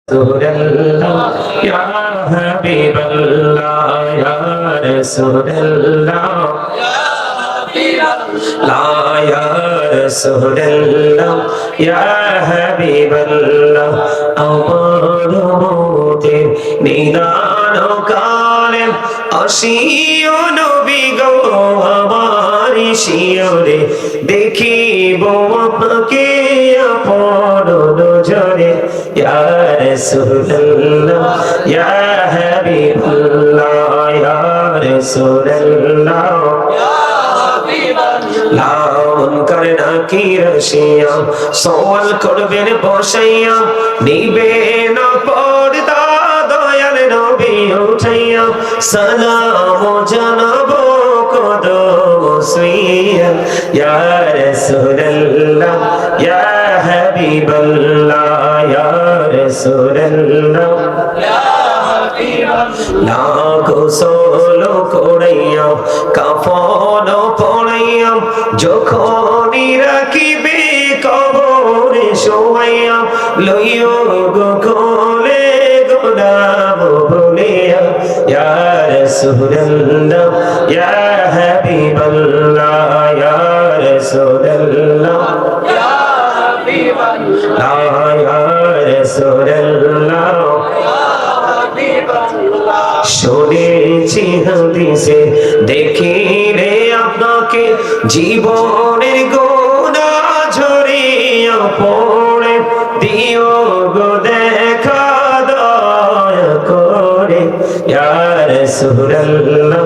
Rasulallah, ya Habiballah, ya Rasulallah, la ya Rasulallah, ya Habiballah, আমার মতের নিদান কালে আসিও নবী গো আমার শিয়রে দেখিব আপনাকে আপন নজরে ইয়া রাসূলুল্লাহ ইয়া হাবিবাল্লাহ ইয়া রাসূলুল্লাহ লাউন করে নাকির শিয়া সওয়াল করবেন বসাইয়া নিবে না পর্দা দয়াল নবী উঠাইয়া সালাম জানাবো কদম সুইয়া ইয়া রাসূলুল্লাহ ইয়া হাবিবাল্লাহ ইয়া রাসূলুল্লাহ ইয়া হাবিবাল্লাহ গোসল করাইয়া কাফন পরাইয়া যখনই রাখিবে কবরে শোয়াইয়া লইও গো কোলে গোলাম বলিয়া ইয়া রাসূলুল্লাহ ইয়া হাবিবাল্লাহ ইয়া রাসূলুল্লাহ ইয়া হাবিবাল্লাহ ইয়া রাসূলুল্লাহ শুনেছি হাদিসে দেখিলে আপনাকে জীবনের গোনা ঝরিয়া পড়ে দিও গো দেখা দয়া করে ইয়া রাসূলুল্লাহ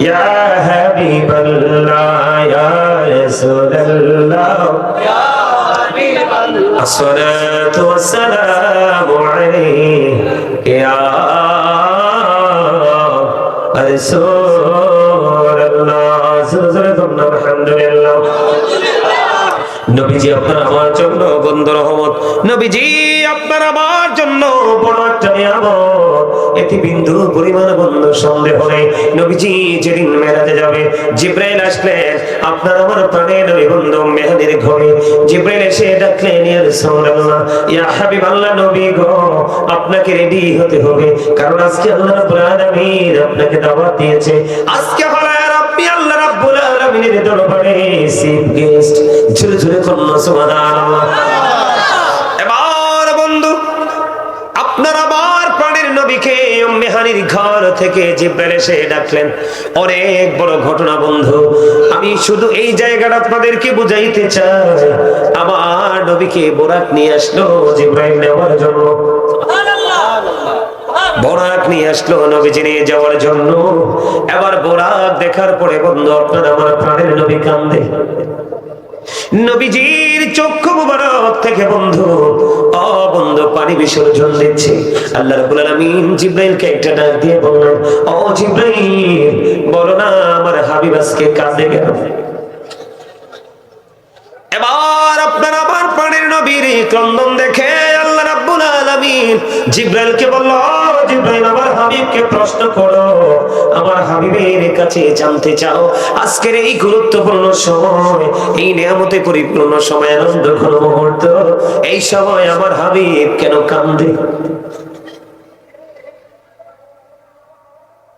ইয়া হাবিবাল্লাহ ইয়া রাসূলুল্লাহ ইয়া হাবিবাল্লাহ আসসালাতু ওয়াসসালামু আলাইহি ইয়া নবীজি আপনার আমার জন্য বন্ধু রহমত, নবীজি আপনার আমার জন্য বড় একটা নিয়ামত। এতে বিন্দু পরিমাণ বন্ধু সন্দেহ নেই। নবীজি যেদিন মেরাজে যাবে জিবরাইল আসলেন আপনার আমার প্রাণের নবী বন্ধু মেহাদির ঘরে। জিবরাইল এসে ডাকলেন ইয়া রাসূলুল্লাহ ইয়া হাবিবাল্লাহ নবী গো আপনাকে রেডি হতে হবে, কারণ আজকে আল্লাহ রাব্বুল আলামিন আপনাকে দাওয়াত দিয়েছে। আজকে হলো আপনি আল্লাহ রাব্বুল আলামিনের দরবারে চিফ গেস্ট। ঝুরে ঝুরে করুন সুবহানাল্লাহ। এবার বন্ধু আপনার আবার প্রাণের নবীকে মেহানির ঘর থেকে জিবরাইল এসে ডাকলেন। অনেক বড় ঘটনা বন্ধু, আমি শুধু এই জায়গাটা আপনাদেরকে বুঝাইতে চাই। আমার নবীকে বোরাক নিয়ে আসলো জিবরাইল নেওয়ার জন্য। বোরাক নিয়ে আসলো নবীজি নিয়ে যাওয়ার জন্য। এবার বোরাক দেখার পরে বন্ধু আপনার আমার প্রাণের নবী কান্দে। নবীজির চক্ষু মুবারক থেকে বন্ধু বন্ধু পানি বিসর্জন দিচ্ছে। আল্লাহ রাব্বুল আলামিন জিবরাইলকে একটা ডাক দিয়ে বললেন, ও জিবরাইল বলো না আমার হাবিব আজকে কাঁদে কেন? এবার আপনার আমার প্রাণের নবীর ক্রন্দন দেখে আল্লাহ রাব্বুল আলামিন জিবরাইলকে বলল, জিবরাইল আমার হাবিবকে প্রশ্ন করো, আমার হাবিবের কাছে জানতে চাও আজকের এই গুরুত্বপূর্ণ সময়, এই নিয়ামতে পরিপূর্ণ সময়, আনন্দ ঘন মুহূর্ত, এই সময় আমার হাবিব কেন কান্দে?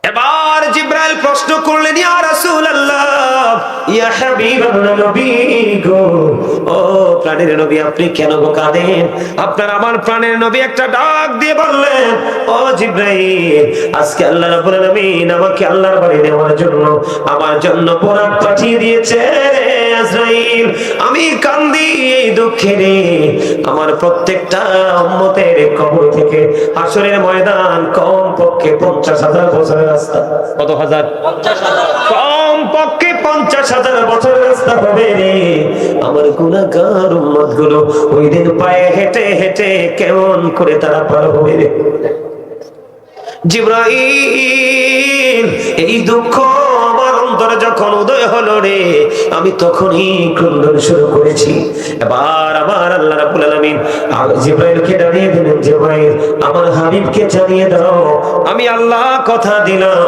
এবার জিবরাইল প্রশ্ন করলেন, ইয়া রাসূলুল্লাহ ইয়া হাবিবাল্লাহ নবী গো ও প্রাণের নবী আপনি কেন কাঁদেন? আপনার আমার প্রাণের নবী একটা ডাক দিয়ে বললেন, ও জিবরাইল আজকে আল্লাহ রাব্বুল আলামিন আমাকে আল্লাহর বাড়ি নেওয়ার জন্য আমার জন্য বোরাক পাঠিয়ে দিয়েছে। আজরাইল আমি কান্দি এই দুঃখে রে, আমার প্রত্যেকটা উম্মতের কবর থেকে হাসরের ময়দান কম পক্ষে 50,000 বছরের রাস্তা। কত হাজার? 50,000। কম পক্ষে 50,000 বছরের রাস্তা হবে রে। আমার গুনাহগার উম্মত গুলো ওই দিন পায়ে হেঁটে হেঁটে কেমন করে তারা পার হবে রে? জিবরাইল এই দুঃখ আমার অন্তর যখন উদয় হলো রে, আমি তখনই ক্রন্দন শুরু করেছি। এবার আমার আল্লাহ রাব্বুল আলামিন জিবরাইলকে জানিয়ে দিলেন, জিবরাইল আমার হাবিবকে জানিয়ে দাও, আমি আল্লাহ কথা দিলাম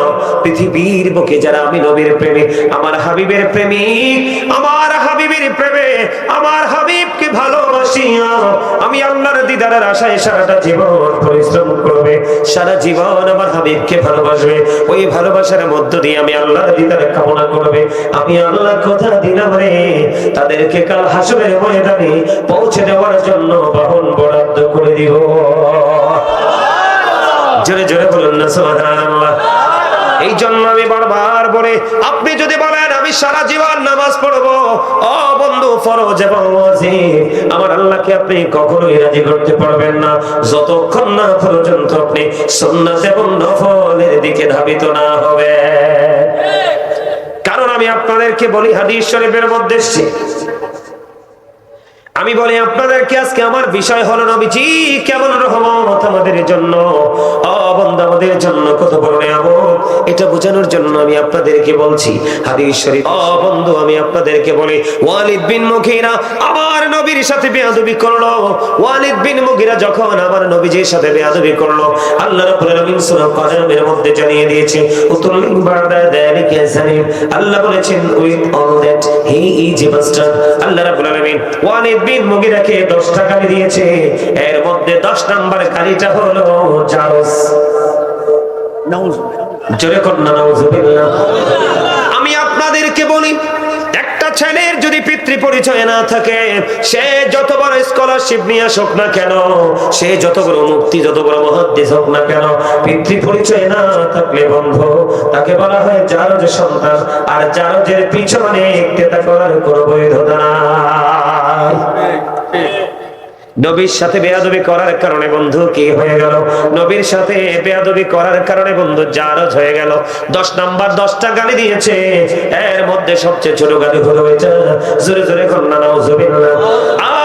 পৃথিবীর বুকে যারা আমি নবীর প্রেমে, আমার হাবিবের প্রেমিক, আমার হাবিবের প্রেমে, আমার হাবিবকে ভালোবাসিয়া আমি আল্লাহর দিদারের আশায় সারাটা জীবন পরিশ্রম করবে, সারা জীবন আমার হাবিবকে ভালোবাসবে, ওই ভালোবাসার মধ্য দিয়ে আমি আল্লাহর দিদার কামনা করবে, আমি আল্লাহ কথা দিলাম রে তাদেরকে কাল হাসরের ময়দানে পৌঁছে দেওয়ার জন্য বাহন বরাদ্দ করে দিব। জোরে জোরে বলুন না সুবহানাল্লাহ। এই জন্য আমি বারবার বলে, আপনি যদি বলেন আমি সারা জীবন নামাজ পড়বো, ও বন্ধু ফরজ এবং ওয়াজিব আমার আল্লাহকে আপনি কখনোই রাজি করতে পারবেন না যতক্ষণ না পর্যন্ত আপনি সুন্নাত এবং নফলের দিকে ধাবিত না হবে। কারণ আমি আপনাদেরকে বলি হাদিস শরীফের মধ্যে এসেছে, আমি বলি আপনাদেরকে আজকে আমার বিষয় হলো নবীজি কেমন রহমত আমাদের জন্য, ও বন্ধু আমাদের জন্য কত বড় নিয়ামত, এটা বোঝানোর জন্য আমি আপনাদেরকে বলছি হাদিস শরীফ। ও বন্ধু আমি আপনাদেরকে বলি, ওয়ালিদ বিন মুগীরা আমার নবীর সাথে বেয়াদবি করলো, ওয়ালিদ বিন মুগীরা যখন আমার নবীজির সাথে বেয়াদবি করলো, আল্লাহ রাব্বুল আলামিন সূরা কালামের মধ্যে জানিয়ে দিয়েছে, উতুল্লিন বাদা যালিকা জালিম, আল্লাহ বলেছেন with all that he is a bastard. Allah রাব্বুল আলামিন ওয়ালিদ বিন মুগীরাকে 10টা গালি দিয়েছে, এর মধ্যে 10 নাম্বার গালিটা হলো জারস। জোরে কন্না নাউজুবিল্লাহ। আমি আপনাদেরকে বলি, একটা ছেলের যদি পিতৃ পরিচয় না থাকে, সে যত বড় স্কলারশিপ নিয়ে আসুক না কেন, সে যত বড় মুফতি যত বড় মুহাদ্দিস হোক না কেন, পিতৃ পরিচয় না থাকলে বন্ধু তাকে বলা হয় জারজ সন্তান, আর জারজের পিছনে ইক্তেদা করার কোনো বৈধতা নাই। নবীর সাথে বেয়াদবি করার কারণে বন্ধু কি হয়ে গেল, নবীর সাথে বেয়াদবি করার কারণে বন্ধু জারজ হয়ে গেল। 10 নাম্বার 10টা গালি দিয়েছে, এর মধ্যে সবচেয়ে ছোট গালি হলো এটা, জোরে জোরে কন্না নাউজুবিল্লাহ।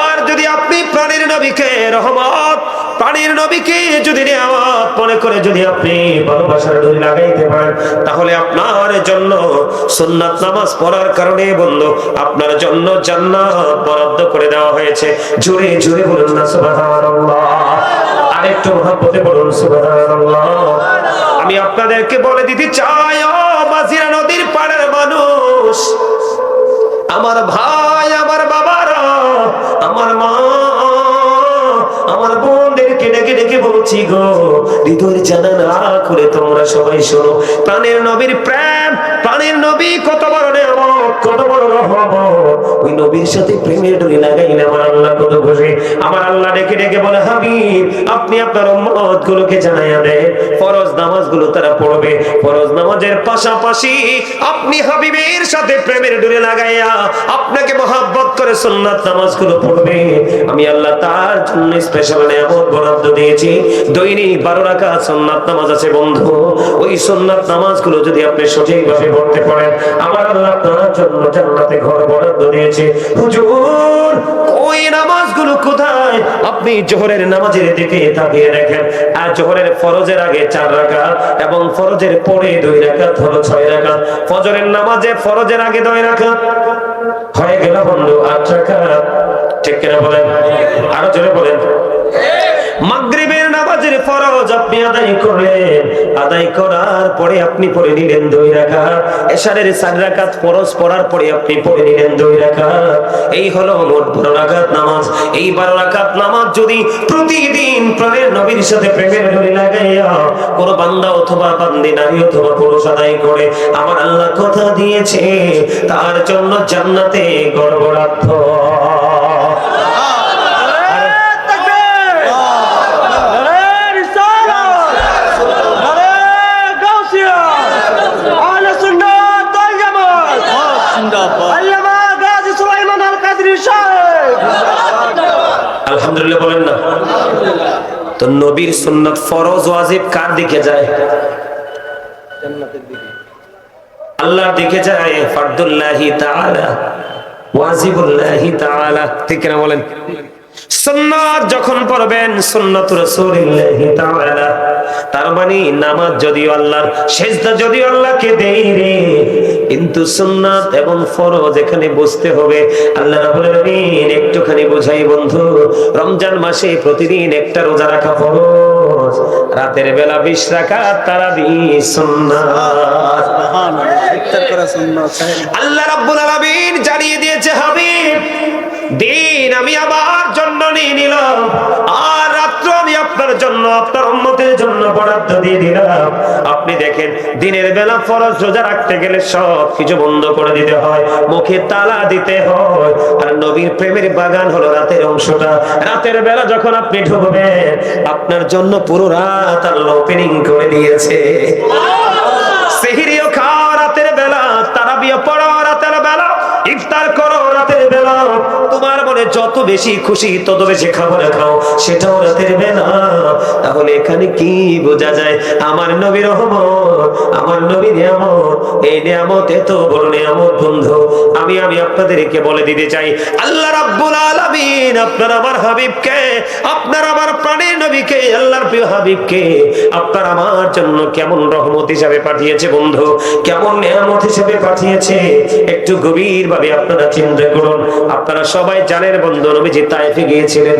আর যদি আপনি প্রাণীর নবীকে রহমত, প্রাণীর নবীকে যদি নিয়ামত মনে করে যদি আপনি ভালোবাসার ডোরি লাগাইতে পারেন, তাহলে আপনার জন্য সুন্নাত নামাজ পড়ার কারণে বন্ধু আপনার জন্য জান্নাত বরাদ্দ করে দেওয়া হয়েছে। জোরে জোরে বলুন না সুবহানাল্লাহ, আরেকটু মহব্বতে বলুন সুবহানাল্লাহ। আমি আপনাদেরকে বলে দিতে চাই, ও মাঝিরা নদীর পাড়ের মানুষ, আমার ভাই, আমার বাবারা, আমার মা, আমার বোনদেরকে ডেকে ডেকে বলছি গো, হৃদয়ের জানা না করে তোমরা সবাই শোনো, প্রাণের নবীর প্রেম, প্রাণের নবী কত বড় নিয়ামত, কত বড় রহমত, ওই নবীর সাথে প্রেমের ডোরি লাগাইলে আমার আল্লাহ কত খুশি। আমার আল্লাহ ডেকে ডেকে বলে, হাবিব আপনি আপনার উম্মত গুলোকে জানাইয়া দেন ফরজ নামাজগুলো তারা পড়বে, ফরজ নামাজের পাশাপাশি আপনি হাবিবের সাথে প্রেমের ডোরি লাগাইয়া আপনাকে মহব্বত করে সুন্নাত নামাজগুলো পড়বে, আমি আল্লাহ তার জন্য স্পেশাল নিয়ামত বরাদ্দ দিয়েছি। দৈনিক 12 রাকাত সুন্নাত নামাজ আছে বন্ধু, ওই সুন্নাত নামাজগুলো যদি আপনি সঠিকভাবে পড়তে পারেন, আমার আল্লাহ আপনার জন্য জান্নাতে ঘর বরাদ্দ দিয়েছে। হুজুর ওই নামাজগুলো কোথায়? আপনি জোহরের নামাজের দিকে তাকিয়ে দেখেন, আর জোহরের ফরজের আগে 4 রাকাত এবং ফরজের পরে 2 রাকাত হলো 6 রাকাত। ফজরের নামাজে ফরজের আগে 2 রাকাত হয়ে গেল বন্ধু 8 রাকাত, ঠিক কিনা বলেন? আরো জোরে বলেন। মাগরিবের নামাজের ফরজ আপনি আদায় করলেন, আদায় করার পরে আপনি পড়ে নিলেন 2 রাকাত, এশারের 4 রাকাত ফরজ পড়ার পরে আপনি পড়ে নিলেন 2 রাকাত, এই হলো মোট 12 রাকাত নামাজ। এই 12 রাকাত নামাজ যদি প্রতিদিন প্রাণের নবীর সাথে প্রেমের ডোরি লাগাইয়া কোন বান্দা অথবা বান্দি, নারী অথবা পুরুষ আদায় করে, আমার আল্লাহ কথা দিয়েছে তার জন্য জান্নাতে ঘর বরাদ্দ। আলহামদুলিল্লাহ বলেন না? তো নবীর সুন্নাত ফরজ ওয়াজিব কার দিকে যায়? আল্লাহর দিকে যায়, ফারদুল্লাহি তাআলা, ওয়াজিবুল্লাহি তাআলা, ঠিক না বলেন? সুন্নাত যখন পড়বেন সুন্নাত রাসূলিল্লাহি তাআলা, তার মানে নামাজ যদিও আল্লাহর, সেজদা যদিও আল্লাহকে দেই রে, কিন্তু সুন্নাত এবং ফরজ এখানে বুঝতে হবে। আল্লাহ রাব্বুল আলামিন একটুখানি বুঝাই বন্ধু, রমজান মাসে প্রতিদিন একটা রোজা রাখা ফরজ, রাতের বেলা 20 রাকাত তারাবি সুন্নাত। আল্লাহ রাব্বুল আলামিন জানিয়ে দিয়েছে, হাবিব দিন আমি আমার জন্য নিয়ে নিলাম, আর রাত্র আমি আপনার জন্য, আপনার উম্মতের জন্য বরাদ্দ দিয়ে দিলাম। আপনি দেখেন, দিনের বেলা ফরজ রোজা রাখতে গেলে সব কিছু বন্ধ করে দিতে হয়, মুখে তালা দিতে হয়। আর নবীর প্রেমের বাগান হলো রাতের অংশটা। রাতের বেলা যখন আপনি ঢুকবেন, আপনার জন্য পুরো রাত আল্লাহ ওপেনিং করে দিয়েছে। সেহরিও খাও রাতের বেলা, তারাবিও পড়ো রাতের বেলা, ইফতার করো রাতের বেলা, তোমার মনে যত বেশি খুশি তত বেশি খাবার খাও, সেটাও রাতের বেলা। তাহলে এখানে কি বোঝা যায়? আমার নবীর রহমত, আমার নবীর নিয়ামত, এই নিয়ামত এত বড় নিয়ামত বন্ধু। আমি আপনাদেরকে বলে দিতে চাই, আল্লাহ রাব্বুল আলামিন আপনার আমার হাবিবকে, আপনার আমার প্রাণের নবীকে, আল্লাহর প্রিয় হাবিবকে আপনার আমার জন্য কেমন রহমত হিসাবে পাঠিয়েছে বন্ধু, কেমন নিয়ামত হিসেবে পাঠিয়েছে, একটু গভীর ভাবে আপনারা চিন্তা করুন। আপনারা সবাই জানেন বন্ধু, নবীজি তায়েফে গিয়েছিলেন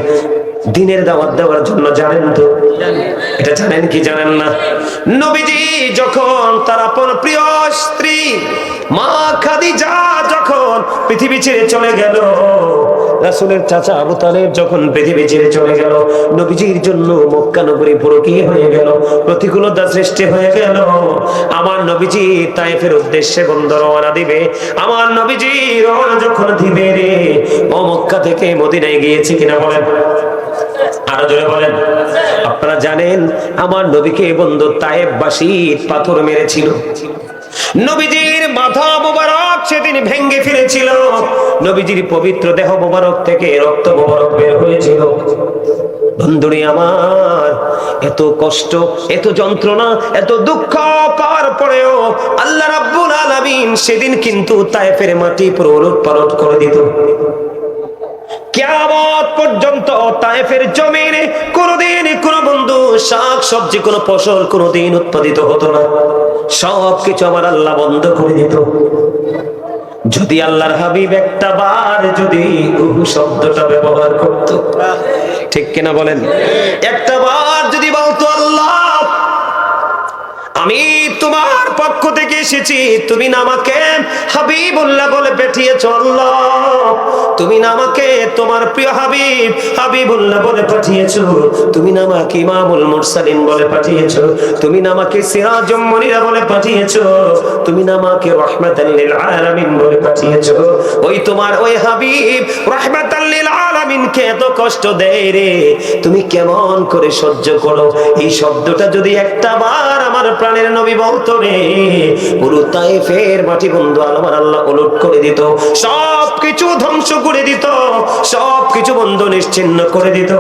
দ্বীনের দাওয়াত দেওয়ার জন্য, জানেন তো? এটা জানেন কি জানেন না? নবীজি যখন তার আপন প্রিয় স্ত্রী মা খাদিজা যখন পৃথিবী ছেড়ে চলে গেল, রাসূলের চাচা আবু তালেব যখন পৃথিবী ছেড়ে চলে গেল, নবীজির জন্য মক্কা নগরী পুরো কি হয়ে গেল, প্রতিকূলতা সৃষ্টি হয়ে গেল। আমার নবীজি তায়েফের উদ্দেশ্যে বন্ধু রওনা দিবে, আমার নবীজি রওনা যখন দিবে রে, ও মক্কা থেকে মদিনায় গিয়েছে কিনা বলেন, আরো জোরে বলেন। আপনারা জানেন আমার নবীকে বন্ধু তায়েফবাসী পাথর মেরেছিল, নবীজির মাথা মোবারক সেদিন ভেঙ্গে ফেলেছিল, নবীজির পবিত্র দেহ মোবারক থেকে রক্ত মোবারক বের হয়েছিল। বন্ধুরে আমার, এত কষ্ট, এত যন্ত্রণা, এত দুঃখ পাওয়ার পরেও আল্লাহ রাব্বুল আলামিন সেদিন কিন্তু তায়েফের মাটি পুরো উলটপালট করে দিত। কিয়ামত পর্যন্ত তায়েফের জমিনে কোনদিন কোন বন্ধু শাক সবজি কোন ফসল কোনদিন উৎপাদিত হতো না, সবকিছু আমার আল্লাহ বন্ধ করে দিত। যদি আল্লাহর হাবিব একটা বার যদি শব্দটা ব্যবহার করত, ঠিক কিনা বলেন, একটা বার যদি বলতো, আল্লাহ আমি তোমার পক্ষ থেকে এসেছি, তুমি না আমাকে হাবিবুল্লাহ বলে পাঠিয়েছো, আল্লাহ তুমি না আমাকে তোমার প্রিয় হাবিব হাবিবুল্লাহ বলে পাঠিয়েছো, তুমি না আমাকে ইমামুল মুরসালিন বলে পাঠিয়েছো, তুমি না আমাকে সিরাজুম মুনিরা বলে পাঠিয়েছো, তুমি না আমাকে রাহমাতাল লিল আলামিন বলে পাঠিয়েছো। ওই তোমার ওই হাবিব রাহমাতাল লিল আলামিন কে এত কষ্ট দেয় রে, তুমি কেমন করে সহ্য করো? এই শব্দটা যদি একটা বার আমার প্রাণের নবী বলতো রে, পুরো তায়েফের মাটি বন্ধু আমার আল্লাহ উলট করে দিত, সবকিছু ধ্বংস করে দিত, সবকিছু বন্ধু নিশ্চিহ্ন করে দিত।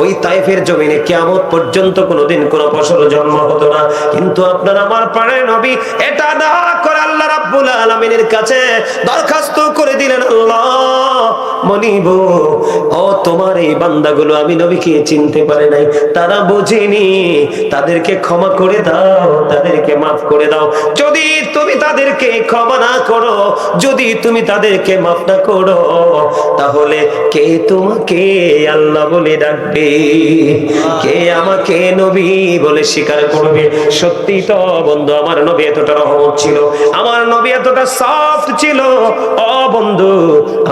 ওই তায়েফের জমিনে কিয়ামত পর্যন্ত কোনোদিন কোনো ফসল জন্ম হতো না। কিন্তু আপনার আমার প্রাণের নবী এটা না করে আল্লাহ রাব্বুল আলামিনের কাছে দরখাস্ত করে দিলেন, আল্লাহ মনিব, ও তোমার এই বান্দাগুলো আমি নবীকে চিনতে পারে নাই, তারা বোঝেনি, তাদেরকে ক্ষমা করে দাও, তাদেরকে মাফ করে দাও। যদি তুমি তাদেরকে ক্ষমা না করো, যদি তুমি তাদেরকে মাফ না করো, তাহলে কে তোমাকে আল্লাহ বলে ডাকবে, কে আমাকে নবী বলে স্বীকার করবে? সত্যি তো বন্ধু, আমার নবী এতটা রহমত ছিল, আমার নবী এতটা সফট ছিল। ও বন্ধু,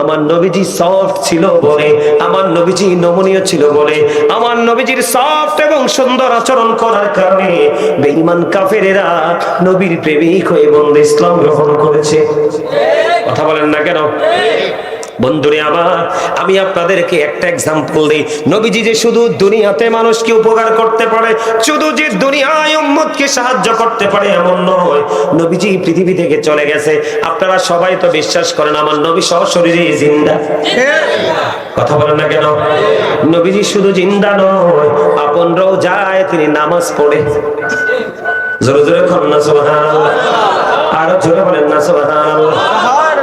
আমার নবীজি সফট ছিল বলে, আমার নবীজি নমনীয় ছিল বলে, আমার নবীজির সফট এবং সুন্দর আচরণ করার কারণে বেঈমান কাফেরেরা নবীর প্রেমিক হয়ে বন্ধু ইসলাম গ্রহণ করেছে। কথা বলেন না কেন বন্ধুরে আমার? আমি আপনাদেরকে একটা এক্সাম্পল দিই। নবীজি যে শুধু দুনিয়াতে মানুষকে উপকার করতে পারে, শুধু যে দুনিয়ায় উম্মতকে সাহায্য করতে পারে এমন নয়, নবীজি পৃথিবী থেকে চলে গেছে। আপনারা সবাই তো বিশ্বাস করেন আমার নবী সশরীরে জিন্দা। কথা বলেন না কেন? নবীজি শুধু জিন্দা নয়, আপনরাও যায়, তিনি নামাজ পড়ে। জোরে জোরে বলেন না সুবহানাল্লাহ, আরো জোরে বলেন না সুবহানাল্লাহ।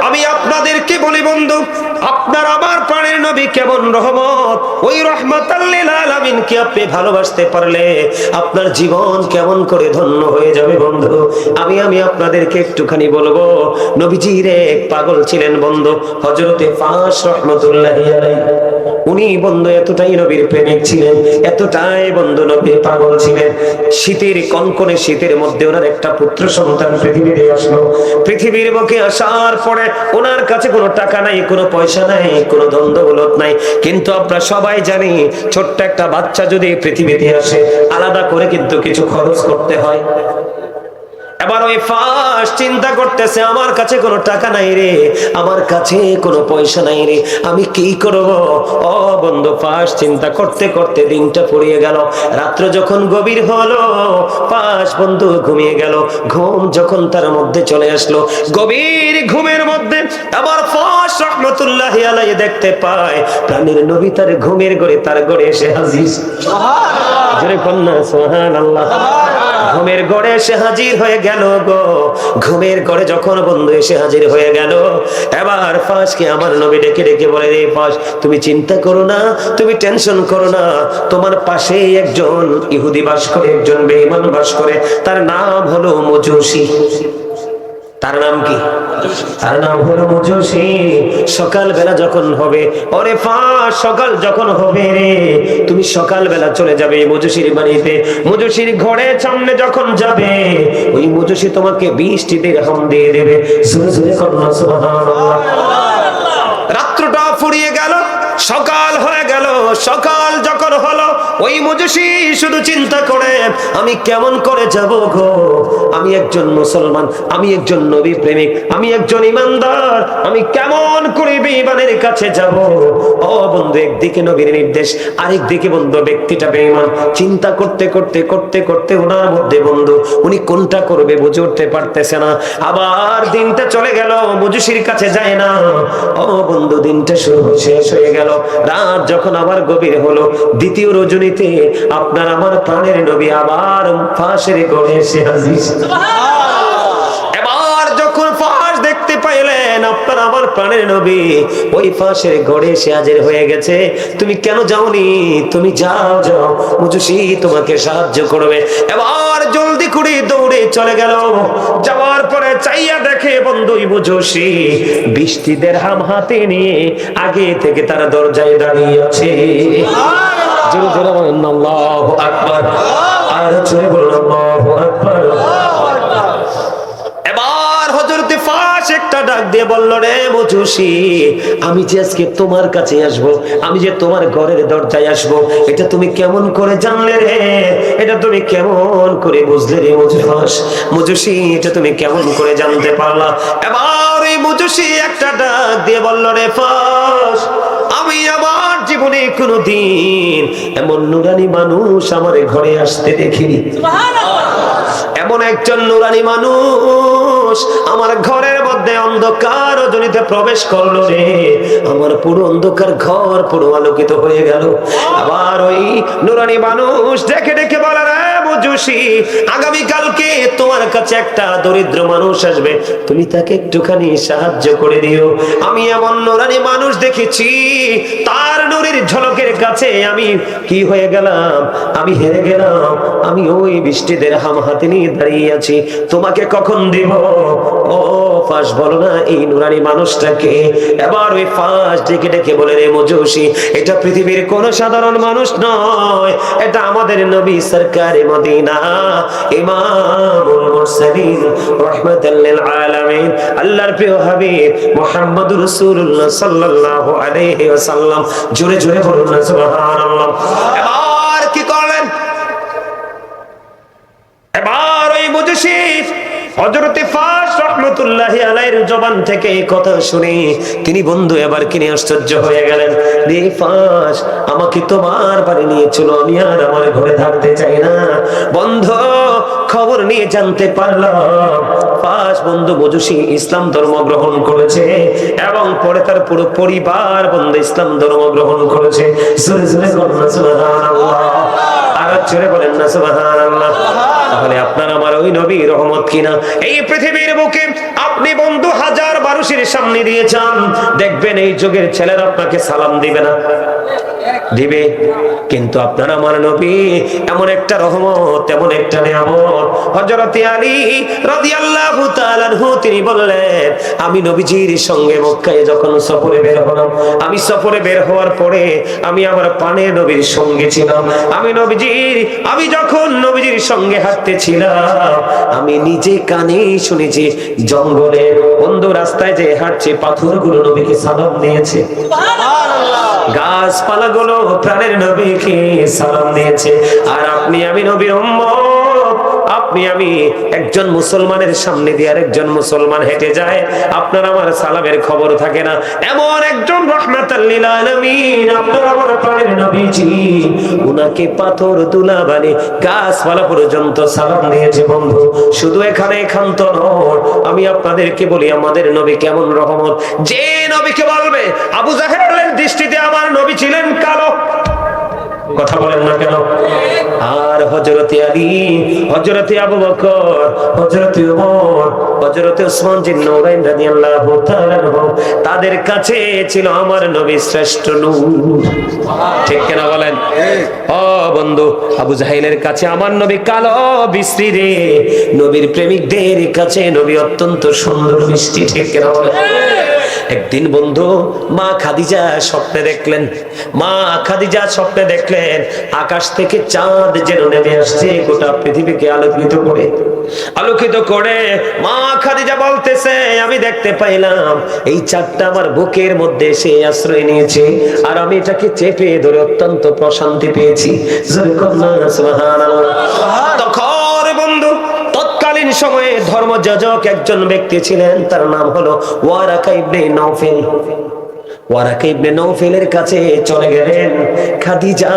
আমি আপনাদেরকে বলি বন্ধু, আপনার আমার প্রাণের নবী কেমন রহমত, ওই রহমাতাল লিল আলামিনকে আপনি ভালোবাসতে পারলে আপনার জীবন কেমন করে ধন্য হয়ে যাবে বন্ধু। আমি আপনাদেরকে একটুখানি বলবো, নবীজির এক পাগল ছিলেন বন্ধু, হযরতে ফাস রাহমাতুল্লাহি আলাইহি। উনি বন্ধু এতটাই নবীর প্রেমিক ছিলেন, এতটাই বন্ধু নবীর পাগল ছিলেন। শীতের কনকনে শীতের মধ্যে ওনার একটা পুত্র সন্তান পৃথিবীতে আসলো। পৃথিবীর বুকে আসার পরে ওনার কাছে কোনো টাকা নাই, কোনো পয়সা নাই, কোনো ধন দৌলত নাই, কিন্তু আমরা সবাই জানি ছোট্ট একটা বাচ্চা যদি পৃথিবীতে আসে আলাদা করে কিন্তু কিছু খরচ করতে হয়। এবার ওই ফাস চিন্তা করতেছে, আমার কাছে কোনো টাকা নাই রে, আমার কাছে কোনো পয়সা নাই রে, আমি কি করব? ও বন্ধু, ফাস চিন্তা করতে করতে দিনটা ফুরিয়ে গেল। রাত্র যখন গভীর হলো, ফাস বন্ধু ঘুমিয়ে গেল। ঘুম যখন তার মধ্যে চলে আসলো, গভীর ঘুমের মধ্যে আবার ফাস রাহমাতুল্লাহি আলাইহি দেখতে পায় প্রাণের নবী তার ঘুমের ঘরে, তার ঘরে এসে হাজির। সুবহানাল্লাহ, জোরে কন্যা সুবহানাল্লাহ। ঘুমের ঘরে এসে হাজির হয়ে গেল গো। ঘুমের ঘরে যখন বন্ধু এসে হাজির হয়ে গেল, এবার ফাসকে আমার নবী ডেকে ডেকে বলে, রে ফাস, তুমি চিন্তা করো না, তুমি টেনশন করো না, তোমার পাশে একজন ইহুদি বাস করে, একজন বেঈমান বাস করে, তার নাম হলো মজুসি। তার নাম কি? তার নাম হলো মজুসি। সকাল বেলা যখন হবে, ওরে ফাস, সকাল যখন হবে রে, তুমি সকাল বেলা চলে যাবে মজুসির বাড়িতে। মজুসির ঘরের সামনে যখন যাবে, ওই মজুসি তোমাকে 20টি দিরহাম দিয়ে দেবে। জোরে জোরে কন্যা সুবহানাল্লাহ। রাত্রটা ফুরিয়ে গেল, সকাল হয়ে গেল। সকাল যখন হলো, ওই মজুসি শুধু চিন্তা করে, আমি কেমন করে যাব গো, আমি একজন মুসলমান, আমি একজন নবী প্রেমিক, আমি একজন ইমানদার, আমি কেমন করে বেঈমানের কাছে যাব? ও বন্ধু, একদিকে নবীর নির্দেশ, আরেকদিকে বন্ধু ব্যক্তিটা বেঈমান। চিন্তা করতে করতে করতে করতে ওনার মধ্যে বন্ধু উনি কোনটা করবে বুঝে উঠতে পারতেছে না। আবার দিনটা চলে গেল, মজুসির কাছে যায় না। ও বন্ধু, দিনটা শেষ হয়ে গেল। রাত যখন আবার গভীর হলো, দ্বিতীয় রজনীতে আপনার আমার প্রাণের নবী আবার ফাঁসের ঘরে এসে হাজির। এবার যখন ফাঁস দেখতে পাইলেন আপনার আমার প্রাণের নবী ওই ফাঁসের ঘরে এসে হাজির হয়ে গেছে, তুমি কেন যাওনি? তুমি যাও, যাও, মজুসি তোমাকে সাহায্য করবে। এবার জলদি করে দৌড়ে চলে গেল। যাওয়ার পরে চাইয়া দেখে বন্ধু মজুসি 20টি দিরহাম হাতে নিয়ে আগে থেকে তার দরজায় দাঁড়িয়ে আছে। জোরে জোরে বলেন আল্লাহু আকবার, আর জোরে বলুন আল্লাহু আকবার। এবার হযরতে ফাস একটা ডাক দিয়ে বলল, রে মজুসি, আমি যে আজকে তোমার কাছে আসব, আমি যে তোমার ঘরের দরজায় আসব, এটা তুমি কেমন করে জানলে রে? এটা তুমি কেমন করে বুঝলে রে মজুসি, এটা তুমি কেমন করে জানতে পারলা? এবার এই মজুসি একটা ডাক দিয়ে বলল, রে ফাস, আমি আমার জীবনে কোনোদিন এমন নুরানি মানুষ আমার ঘরে আসতে দেখিনি। এমন একজন নুরানি মানুষ আমার ঘরের মধ্যে অন্ধকার রজনীতে প্রবেশ করলো রে, আমার পুরো অন্ধকার ঘর পুরো আলোকিত হয়ে গেল। আবার ওই নুরানি মানুষ ডেকে ডেকে বলে, রে মজুসি, আগামী কালকে তোমার কাছে একটা দরিদ্র মানুষ আসবে, তুমি তাকে একটুখানি সাহায্য করে দিও। আমি এমন নুরানি মানুষ দেখেছি, তার নূরের ঝলকের কাছে আমি কি হয়ে গেলাম, আমি হেরে গেলাম। আমি ওই 20টি দিরহাম হাতে নিয়ে দাঁড়িয়ে আছি, তোমাকে কখন দিব? ও ফাস, বলো না এই নুরানি মানুষটাকে। এবার ওই ফাস ডেকে ডেকে বলে, রে মজুসি, এটা পৃথিবীর কোন সাধারণ মানুষ নয়, এটা আমাদের নবী সরকারে মদিনা, ইমামুল মুরসালিন, রাহমাতাল লিল আলামিন, আল্লাহর প্রিয় হাবিব মুহাম্মদুর রাসূলুল্লাহ সাল্লাল্লাহু আলাইহি ওয়াসাল্লাম। জোরে জোরে বলুন না সুবহানাল্লাহ। এবার কি করলেন? এবার ওই মজুসি হযরতে ফাস রাহমাতুল্লাহি আলাইহির জবান থেকে এই কথা শুনে তিনি বন্ধু এবার কিনে আশ্চর্য হয়ে গেলেন। রে ফাস, আমাকে তোমার বাড়ি নিয়ে চলো, আমি আর আমার ঘরে থাকতে চাই না। বন্ধু, খবর নিয়ে জানতে পারলাম ফাস বন্ধু মজুসি ইসলাম ধর্ম গ্রহণ করেছে এবং পরে তার পুরো পরিবার বন্ধু ইসলাম ধর্ম গ্রহণ করেছে। জোরে জোরে বলুন সুবহানাল্লাহ। আর আর জোরে বলেন না সুবহানাল্লাহ। তাহলে আপনার আমার ওই নবী রহমত কিনা? এই পৃথিবীর বুকে আপনি বন্ধু হাজার মানুষের সামনে দিয়ে যান, দেখবেন এই যুগের ছেলেরা আপনাকে সালাম দিবে না, দিবে। কিন্তু আপনার আমার নবী এমন একটা রহমত, এমন একটা নিয়ামত। হযরত আলী রাদিয়াল্লাহু তাআলা আনহু তিনি বললেন, আমি নবীজির সঙ্গে মক্কায় যখন সফরে বের হলাম, আমি সফরে বের হওয়ার পরে আমি আমার পানে নবীর সঙ্গে ছিলাম। আমি যখন নবীজির সঙ্গে হাঁটতেছিলাম, আমি নিজে কানে শুনেছি জঙ্গলে বন্ধু রাস্তায় যে হাঁটছে পাথরগুলো নবীকে সালাম দিয়েছে, গাছপালাগুলো প্রাণের নবীকে সালাম দিয়েছে। আর আপনি আমি নবীর উম্মত, আপনি আমি একজন মুসলমানের সামনে দিয়ে আরেকজন মুসলমান হেঁটে যায়, আপনার আমার সালামের খবর থাকে না। এমন একজন রাহমাতাল লিল আলামিন আপনার আমার প্রাণের নবীজি, উনাকে পাথর তুলা বানি গাছপালা পর্যন্ত সালাম দিয়েছে। বন্ধু শুধু এখানে ক্ষান্ত নয়, আমি আপনাদেরকে বলি আমাদের নবী কেমন রহমত। যে নবীকে বলবে আবু জাহেলের দৃষ্টিতে আমার নবী ছিলেন কালো, কথা বলেন না কেন? আর হযরতে আলী, হযরতে আবু বকর, হযরতে ওমর, হযরতে ওসমান জিন নূরাইন রাদিয়াল্লাহু তাআলা আনহু, তাদের কাছে ছিল আমার নবী শ্রেষ্ঠ নূর। ঠিক কিনা বলেন? ও বন্ধু, আবু জাহেলের কাছে আমার নবী কালো বিশ্রী রে, নবীর প্রেমিকদের কাছে নবী অত্যন্ত সুন্দর মিষ্টি। ঠিক কিনা বলেন? একদিন বন্ধু মা খাদিজা স্বপ্নে দেখলেন, আকাশ থেকে চাঁদ যেন নেমে আসছে, গোটা পৃথিবীকে আলোকিত করে। মা খাদিজা বলতেছে, আমি দেখতে পাইলাম এই চাঁদটা আমার বুকের মধ্যে এসে আশ্রয় নিয়েছে, আর আমি এটাকে চেপে ধরে অত্যন্ত প্রশান্তি পেয়েছি। তখন বন্ধু তৎকালীন সময়ে ধর্মযাজক একজন ব্যক্তি ছিলেন, তার নাম হলো Waraqa ibn Nawfal. Waraqa ibn নওফেলের কাছে চলে গেলেন খাদিজা,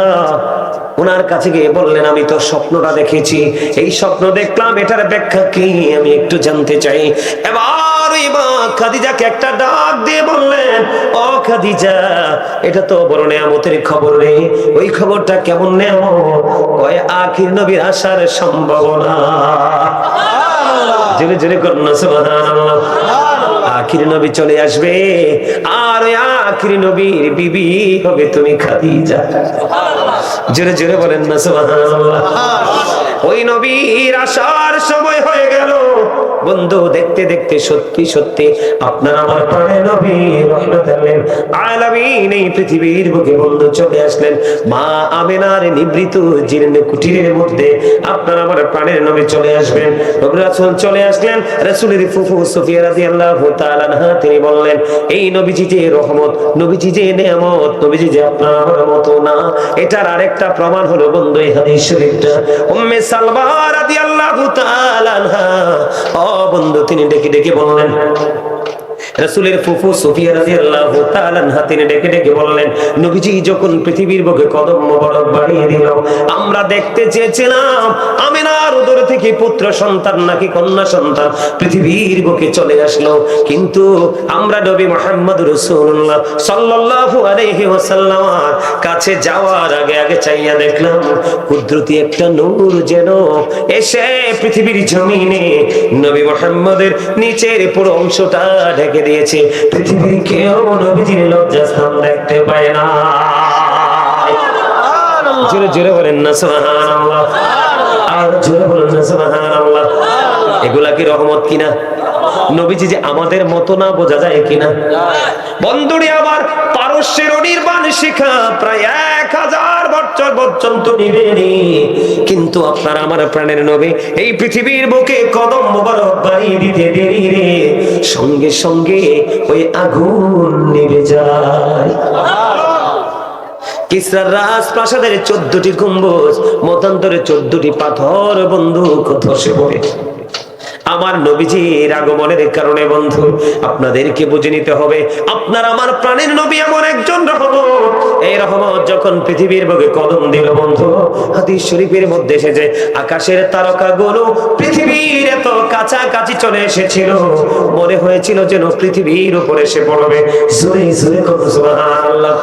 ওনার কাছে গিয়ে বললেন, আমি তো স্বপ্নটা দেখেছি, এই স্বপ্ন দেখলাম, এটার ব্যাখ্যা কি আমি একটু জানতে চাই। এবার ওই মা খাদিজাকে একটা ডাক দিয়ে বললেন, ও খাদিজা, এটা তো বড় নেয়ামতের খবর রে, ওই খবরটা কেমন নেয়ামত? ওই আখির নবীর আসার সম্ভাবনা। জোরে জোরে করুন না সুবহানাল্লাহ। আখির নবী চলে আসবে, আর ওই আখির নবীর বিবি হবে তুমি খাদিজা। জোরে জোরে বলেন না সুবহানাল্লাহ। ওই নবীর আসার সময় হয়ে গেল বন্ধু। দেখতে দেখতে সত্যি সত্যি আপনার আমার প্রাণের নবী রাহমাতুল লিল আলামিন এই পৃথিবীর বুকে বন্ধু চলে আসলেন। মা আমিনার নিভৃত জীর্ণ কুটিরের মধ্যে আপনার আমার প্রাণের নবী চলে আসবেন। নবী রাসূল চলে আসলেন। রাসূলের ফুফু সুফিয়া রাদিয়াল্লাহু তাআলা আনহা তিনি বললেন, এই নবীজি যে রহমত, নবীজি যে নেয়ামত, নবীজি যে আপনার আমার মতো না, এটার আরেকটা প্রমাণ হলো বন্ধু এই হাদিস শরীফটা। উম্মে সালমা রাদিয়াল্লাহু তাআলা আনহা, ও বন্ধু তিনি ডেকে ডেকে বললেন, রাসূলের ফুফু সুফিয়া রাদিয়াল্লাহু তাআলা আনহা তিনি ডেকে ডেকে বললেন, নবীজি যখন পৃথিবীর বুকে কদম মোবারক বাড়িয়ে দিল, আমরা দেখতে চেয়েছিলাম আমিনার উদর থেকে পুত্র সন্তান নাকি কন্যা সন্তান পৃথিবীর বুকে চলে আসলো, কিন্তু আমরা নবী মুহাম্মদ রাসূলুল্লাহ সাল্লাল্লাহু আলাইহি ওয়াসাল্লাম কাছে যাওয়ার আগে আগে চাইয়া দেখলাম কুদরতি একটা নূর যেন এসে পৃথিবীর জমিনে নবী মুহাম্মদের নিচের পুরো অংশটা ঢেকে দিয়েছে। পৃথিবীর কেউ নবীজির লজ্জাস্থান দেখতে পায় না। জোরে জোরে বলেন না সুবহানাল্লাহ, আর জোরে বলেন না সুবহানাল্লাহ। এগুলা কি রহমত কিনা? নবীজি যে আমাদের মতো না, বোঝা যায় কিনা? বন্ধুরে আমার, পারস্যের অনির্বাণ শিখা প্রায় 1000 বছর পর্যন্ত নিবেনি, কিন্তু আপনার আমার প্রাণের নবী এই পৃথিবীর বুকে কদম মোবারক বাড়িয়ে দিতে দেরি রে, সঙ্গে সঙ্গে ওই আগুন নিভে যায়। কিসরার রাজপ্রাসাদের 14টি গম্বুজ, মতান্তরে 14টি পাথর বন্ধু ধসে পড়ে। আমার নবীজির আগমনের কারণে বন্ধু আপনাদেরকে বুঝে নিতে হবে, আপনার আমার প্রাণের নবী এমন একজন রহমত। এই রহমত যখন পৃথিবীর বুকে কদম দিল বন্ধু, হাদিস শরীফের মধ্যে এসেছে আকাশের তারকাগুলো পৃথিবীর এত কাছাকাছি চলে এসেছিল, মনে হয়েছিল যেন পৃথিবীর উপরে এসে পড়বে। জোরে জোরে করুন সুবহানাল্লাহ।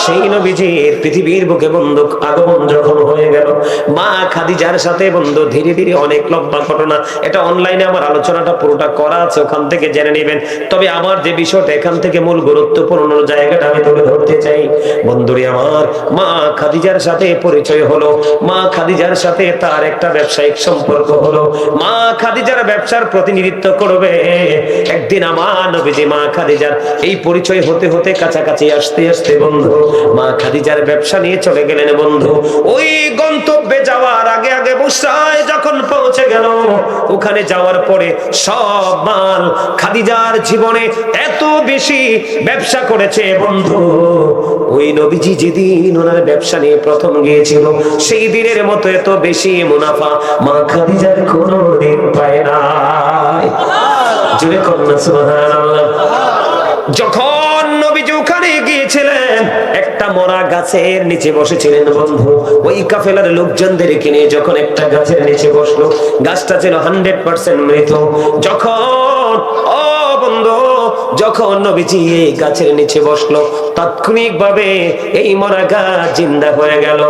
সেই নবীজির পৃথিবীর বুকে বন্ধু আগমন যখন হয়ে গেল, মা খাদিজার সাথে বন্ধু ধীরে ধীরে অনেক লম্বা ঘটনা, এটা অনলাইনে আমার আলোচনাটা পুরোটা করা আছে, ওখান থেকে জেনে নেবেন। তবে আমার যে বিষয়টা এখান থেকে মূল গুরুত্বপূর্ণ জায়গাটা আমি তুলে ধরতে চাই বন্ধুরে আমার, মা খাদিজার সাথে পরিচয় হলো, মা খাদিজার সাথে তার একটা ব্যবসায়িক সম্পর্ক হলো, মা খাদিজার ব্যবসার প্রতিনিধিত্ব করবে একদিন আমার নবীজি মা খাদিজার। এই পরিচয় হতে হতে কাছাকাছি আসতে আসতে বন্ধু মা খাদিজার ব্যবসা নিয়ে চলে গেলেন বন্ধু। ওই গন্তব্যে যাওয়ার আগে আগে বুশরায় যখন পৌঁছে গেল, ওখানে যাওয়ার পরে সব মাল খাদিজার জীবনে এত বেশি ব্যবসা করেছে বন্ধু, ওই নবীজি যেদিন ওনার ব্যবসা নিয়ে প্রথম গিয়েছিল সেই দিনের মতো এত বেশি মুনাফা মা খাদিজার কোনোদিন পায় নাই। জোরে কন্যা সুবহানাল্লাহ। যখন নবীজি ওখানে গিয়েছিলেন একটা মরা গাছের নিচে বসেছিলেন বন্ধু, ওই কাফেলার লোকজনদেরকে নিয়ে যখন একটা গাছের নিচে বসলো, গাছটা ছিল 100% মৃত। যখন ও বন্ধু যখন নবীজি এই গাছের নিচে বসলো, তাৎক্ষণিক ভাবে এই মরা গাছ জিন্দা হয়ে গেল,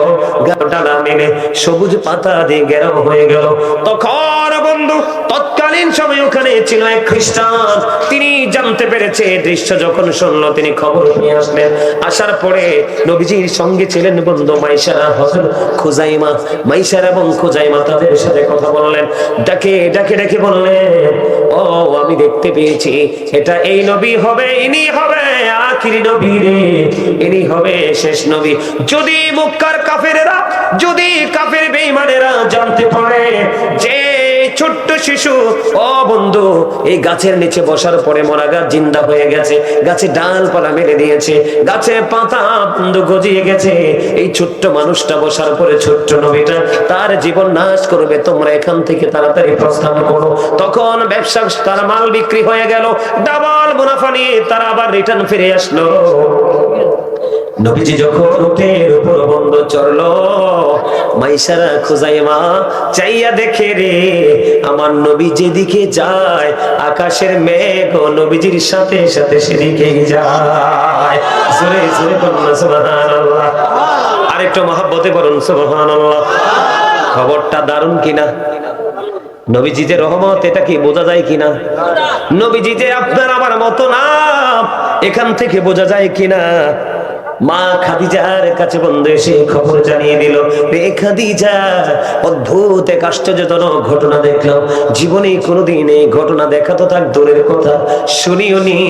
ডালা মেলে সবুজ পাতা দিয়ে ঘেরাও হয়ে গেল। তখন বন্ধু তৎকালীন সময় ওখানে ছিল এক খ্রিস্টান, তিনি জানতে পেরেছে দৃশ্য, যখন শুনলো তিনি খবর নিয়ে আসলেন। আসার পরে নবীজির সঙ্গে ছিলেন বন্ধু মাইশারা, হযরত খুজাইমা। মাইশারা এবং খুজাইমা তাদের সাথে কথা বললেন, ডাকে ডাকে ডাকে বললেন, ও আমি দেখতে পেয়েছি এটা এই নবী হবে, ইনি হবে আখিরি নবী রে, ইনি হবে শেষ নবী। যদি মক্কার কাফেরেরা, যদি কাফের বেঈমানেরা জানতে পারে যে ছোট্ট শিশু ও বন্ধু এই গাছের নিচে বসার পরে মরা গাছ জিন্দা হয়ে গেছে, গাছে ডালপালা মেলে দিয়েছে, গাছে পাতা বন্ধু গজিয়ে গেছে, এই ছোট্ট মানুষটা বসার পরে ছোট্ট নবীটা তার জীবন নাশ করবে, তোমরা এখান থেকে তাড়াতাড়ি প্রস্থান করো। তখন ব্যবসা তার মাল বিক্রি হয়ে গেল, ডাবল মুনাফা নিয়ে তারা আবার রিটার্ন ফিরে আসলো। নবীজি যখন উটের উপর বন্ধ চড়লো, মাইশারা খুজাইমা চাইয়া দেখে রে, আমার নবী যেদিকে যায় আকাশের মেঘ নবীজির সাথে সাথে সেদিকে যায়। জোরে জোরে বলুন সুবহানাল্লাহ। আরেকটু মহব্বতে বলুন সুবহানাল্লাহ। খবরটা দারুণ কিনা? নবীজি যে রহমত, এটা কি বোঝা যায় কিনা? নবীজি যে আপনার আমার মতো না, এখান থেকে বোঝা যায় কিনা? মা খাদিজার কাছে বন্ধু এসে খবর জানিয়ে দিল, রে খাদিজা, অদ্ভুত এক আশ্চর্যজনক ঘটনা দেখলাম, জীবনে কোনোদিন এই ঘটনা দেখা তো থাক দূরের কথা, শুনিওনি।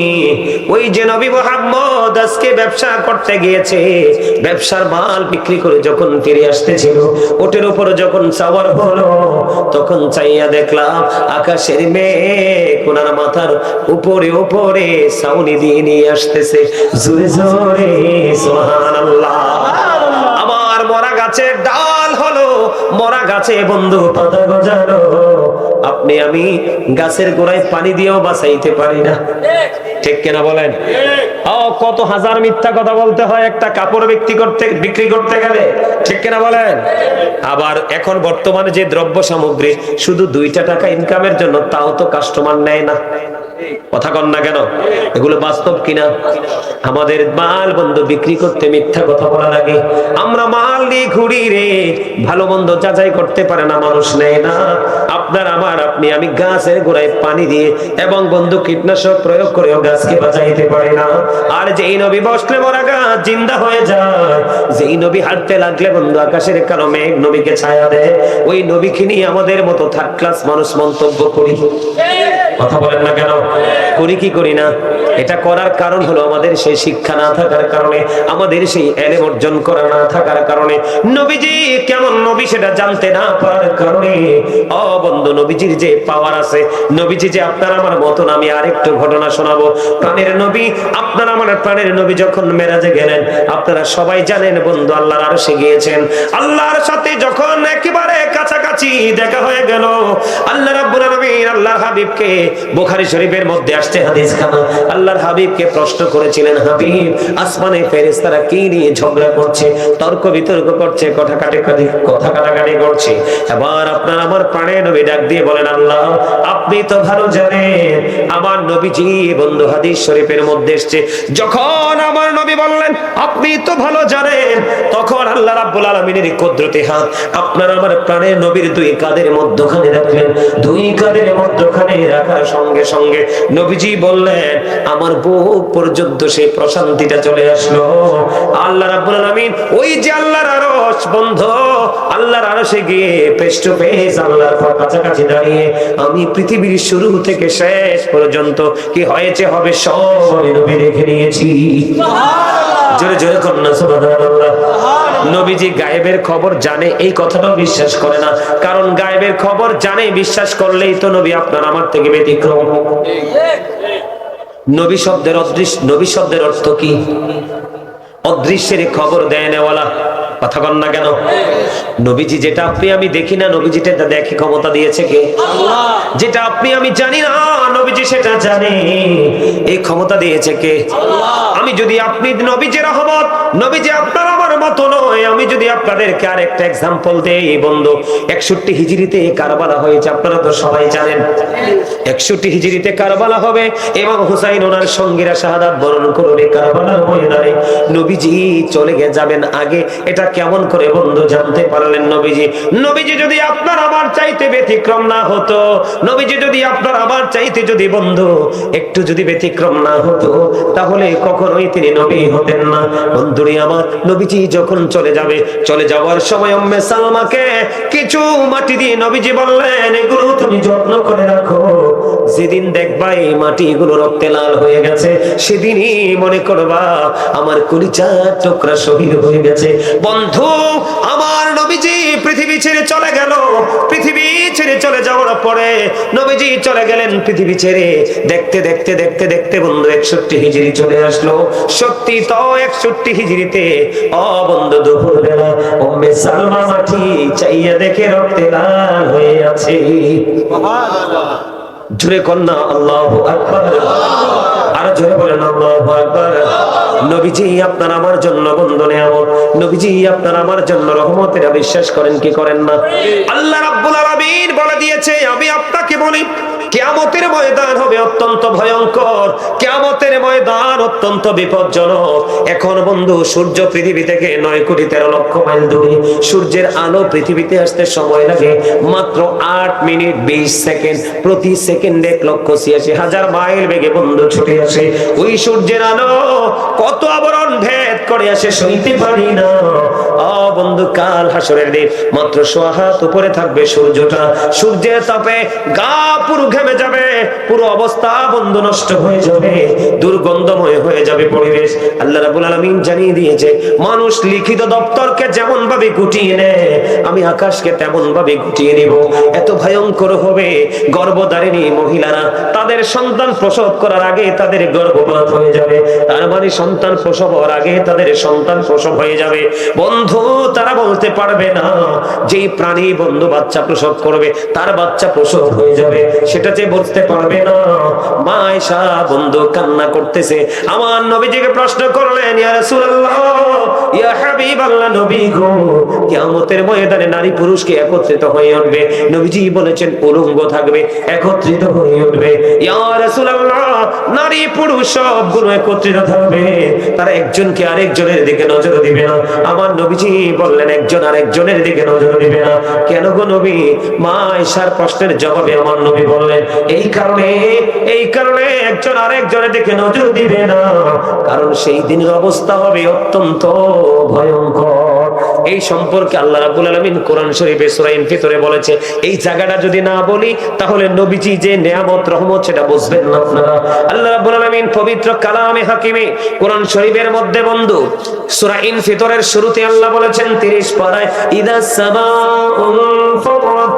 ওই যে নবী মুহাম্মদ আজকে ব্যবসা করতে গিয়েছে, ব্যবসার মাল বিক্রি করে যখন ফিরে আসতেছিল, ওটের উপর যখন সওয়ার হলো, তখন চাইয়া দেখলাম আকাশের মেঘ ওনার মাথার উপরে উপরে ছাউনি দিয়ে নিয়ে আসতেছে। জোরে জোরে সুবহানাল্লাহ। আমার মরা গাছের ডাল হলো, মরা গাছে বন্ধু পাতা গজালো, আপনি আমি গাছের গোড়ায় পানি দিয়েও বাঁচাইতে পারি না, ঠিক কিনা বলেন? ও কত হাজার মিথ্যা কথা বলতে হয় একটা কাপড় বিক্রি করতে গেলে, ঠিক কিনা বলেন? আবার এখন বর্তমানে যে দ্রব্য সামগ্রী শুধু 2 টাকা ইনকামের জন্য, তাও তো কাস্টমার নেয় না, কথা কন না কেন? এগুলো বাস্তব কিনা? আমাদের মাল বন্ধু বিক্রি করতে মিথ্যা কথা বলা লাগে, আমরা মাল নিয়ে ঘুরি রে, ভালো মন্দ যাচাই করতে পারে না মানুষ, নেয় না। আপনার আমার আপনি আমি গাছের গোড়ায় পানি দিয়ে এবং বন্ধু কীটনাশক প্রয়োগ করেও গাছকে বাঁচাইতে পারে না। আর যেই নবী বসলে মরা গাছ জিন্দা হয়ে যায়, যেই নবী হাঁটতে লাগলে বন্ধু আকাশের কালো মেঘ নবীকে ছায়া দেয়, ওই নবীকে নিয়ে আমাদের মতো থার্ড ক্লাস মানুষ মন্তব্য করি, কথা বলেন না কেন? করি কি করি না? এটা করার কারণ হলো আমাদের সেই শিক্ষা না থাকার কারণে, আমাদের সেই ইলম অর্জন করা না থাকার কারণে, নবীজি কেমন নবী সেটা জানতে না পারার কারণে। ও বন্ধু, নবীজির যে পাওয়ার আছে, নবীজি যে আপনার আমার মতন। আমি আরেকটু ঘটনা শোনাবো। প্রাণের নবী, আপনার আমার প্রাণের নবী যখন মেরাজে গেলেন, আপনারা সবাই জানেন বন্ধু, আল্লাহর আরশে গিয়েছেন। আল্লাহর সাথে যখন একেবারে কাছাকাছি দেখা হয়ে গেল, আল্লাহ রাব্বুল আলামিন আল্লাহর হাবিবকে, বুখারী শরীফের মধ্যে আসছে হাদিস খানা, আল্লাহর হাবিবকে প্রশ্ন করেছিলেন, হাবিব, আসমানে ফেরেশতারা কি নিয়ে ঝগড়া করছে, তর্ক বিতর্ক করছে, কথা কাটাকাটি করছে। এবার আপনার আমার প্রাণের নবী ডাক দিয়ে বলেন, আল্লাহ আপনি তো ভালো জানেন। আমার নবীজি বন্ধু হাদিস শরীফের মধ্যে এসেছে, যখন আমার নবী বললেন আপনি তো ভালো জানেন, তখন আল্লাহ রাব্বুল আলামিনের কুদরতি হাত আপনার আমার প্রাণের নবীর দুই কাঁধের মধ্যখানে রাখলেন। দুই কাঁধের মধ্যখানে রাখার সঙ্গে সঙ্গে নবীজি বললেন, আমার বুক পর্যন্ত সেই প্রশান্তিটা চলে আসলো। আল্লাহ রাব্বুল আলামিন, ওই যে আল্লাহর আরশ বন্ধু, আল্লাহর আরশে গিয়ে ফেস টু ফেস আল্লাহর কাছাকাছি দাঁড়িয়ে আমি পৃথিবীর শুরু থেকে শেষ পর্যন্ত কি হয়েছে হবে সব নবী দেখে নিয়েছি। জোরে জোরে কন্যা সুবহানাল্লাহ। নবীজি গায়েবের খবর জানে, এই কথাটাও বিশ্বাস করে না, কারণ গায়েবের খবর জানে, বিশ্বাস করলেই তো নবী আপনার আমার থেকে ব্যতিক্রম। নবী শব্দের অর্থ কি? অদৃশ্যের খবর দেয় নেওয়ালা। কথা বল না কেন? নবীজি যেটা আপনি আমি দেখি না, নবীজি যেটা দেখে ক্ষমতা দিয়েছে কে? আল্লাহ। যেটা আপনি আমি জানি না, নবীজি সেটা জানে, এই ক্ষমতা দিয়েছে কে? আল্লাহ। আমি যদি আপনি নবীজির রহমত, নবীজি আপনার আমার মতো নয়। আমি যদি আপনাদেরকে আরেকটা एग्जांपल দেই বন্ধু, 61 হিজরিতে কারবালা হয়েছে, আপনারা তো সবাই জানেন। 61 হিজরিতে কারবালা হবে এবং হুসাইন ওনার সঙ্গীরা শাহাদাত বরণ করবে কারবালার ময়দানে। নবীজি চলে যাবেন আগে, এটা কেমন করে বন্ধু জানতে পারলেন? নবীজি যদি আপনার আমার চাইতে ব্যতিক্রম না হতো, নবীজি যদি আপনার আমার চাইতে যদি বন্ধু একটু যদি ব্যতিক্রম না হতো, তাহলে কখনোই তিনি নবী হতেন না। বন্ধুরি আমার, নবীজি যখন চলে যাওয়ার সময় উম্মে সালমাকে কিছু মাটি দিয়ে নবীজি বললেন, এগুলো তুমি যত্ন করে রাখো, যেদিন দেখবা এই মাটিগুলো রক্তে লাল হয়ে গেছে, সেদিনই মনে করবা আমার কলিজার টুকরা শহীদ হয়ে গেছে। বন্ধু আমার, নবীজি পৃথিবী ছেড়ে চলে গেল। পৃথিবী ছেড়ে চলে যাওয়ার পরে নবীজি চলে গেলেন পৃথিবী ছেড়ে। দেখতে দেখতে দেখতে দেখতে বন্ধু 61 হিজরি চলে আসলো। সত্যি তো 61 হিজরিতে ও বন্ধু দুপুরবেলা উম্মে সালমা মাটি চাইয়া দেখে রক্তে লাল হয়ে আছে। সুবহানাল্লাহ। জোরে কন্যা আল্লাহু আকবার। আর জোরে বলেন আল্লাহু আকবার। নবীজি আপনার আমার জন্য বন্ধু নিয়ামত, নবীজি আপনার আমার জন্য রহমতের, বিশ্বাস করেন কি করেন না? আল্লাহ রাব্বুল আলামিন বলে দিয়েছে, আমি আপনাকে বলি, কিয়ামতের ময়দান হবে অত্যন্ত ভয়ঙ্কর, কিয়ামতের ময়দান অত্যন্ত বিপজ্জনক। এখন বন্ধু সূর্য পৃথিবী থেকে 9 কোটি 13 লক্ষ মাইল দূরে। সূর্যের আলো পৃথিবীতে আসতে সময় লাগে মাত্র 8 মিনিট 20 সেকেন্ড। প্রতি সেকেন্ডে 1,86,000 মাইল বেগে বন্ধু ছুটে আসে। ওই সূর্যের আলো কত আবরণ ভেদ করে আসে সইতে পারি না। বন্ধু কাল হাসরের দিন মাত্র 1.5 হাত উপরে থাকবে সূর্যটা। সূর্যের তাপে গা পুরো ঘেমে যাবে, পুরো অবস্থা বন্ধু নষ্ট হয়ে যাবে, দুর্গন্ধময় হয়ে যাবে পরিবেশ। আল্লাহ রাব্বুল আলামিন জানিয়ে দিয়েছে, মানুষ লিখিত দপ্তরকে যেমন ভাবে গুটিয়ে নেয়, আমি আকাশকে তেমন ভাবে গুটিয়ে নিব। এত ভয়ঙ্কর হবে, গর্ভধারিণী মহিলারা তাদের সন্তান প্রসব করার আগে তাদের গর্ভপাত হয়ে যাবে। তার মানে সন্তান প্রসব হওয়ার আগে তাদের সন্তান প্রসব হয়ে যাবে। বন্ধু তারা বলতে পারবে না, যেই প্রাণী বন্ধু বাচ্চা প্রসব করবে তার বাচ্চা প্রসব হয়ে যাবে, সেটা যে বুঝতে পারবে না। মা আয়েশা বন্ধু কান্না করতেছে। আমার নবীজিকে প্রশ্ন করলেন, ইয়া রাসূলুল্লাহ, ইয়া হাবিবাল্লাহ, নবী গো, কিয়ামতের ময়দানে নারী পুরুষ কি একত্রিত হয়ে উঠবে? নবীজি বলেছেন, উলঙ্গ থাকবে, একত্রিত হয়ে উঠবে। ইয়া রাসূলুল্লাহ, নারী পুরুষ সবগুলো একত্রিত থাকবে, তারা একজনকে আরেকজনের দিকে নজর দিবে না। আমার নবীজি বললেন একজন আরেকজনের দিকে নজর দিবে না। কেন গো নবী? মা আয়েশার প্রশ্নের জবাবে আমার নবী বললেন এই কারণে একজন আরেকজনের দিকে নজর দিবে না, কারণ সেই দিনের অবস্থা হবে অত্যন্ত ভয়ঙ্কর। এই সম্পর্কে আল্লাহ রাব্বুল আলামিন কোরআন শরীফে সূরা ইনফিতরে বলেছে। এই জায়গাটা যদি না বলি তাহলে নবীজি যে নেয়ামত রহমত সেটা বুঝবেন না আপনারা। আল্লাহ রাব্বুল আলামিন পবিত্র কালামে হাকিমে কোরআন শরীফের মধ্যে বন্ধু সূরা ইনফিতরের শুরুতে আল্লাহ বলেছেন 30 পারায় ইদাস সামাউল ফাতরাত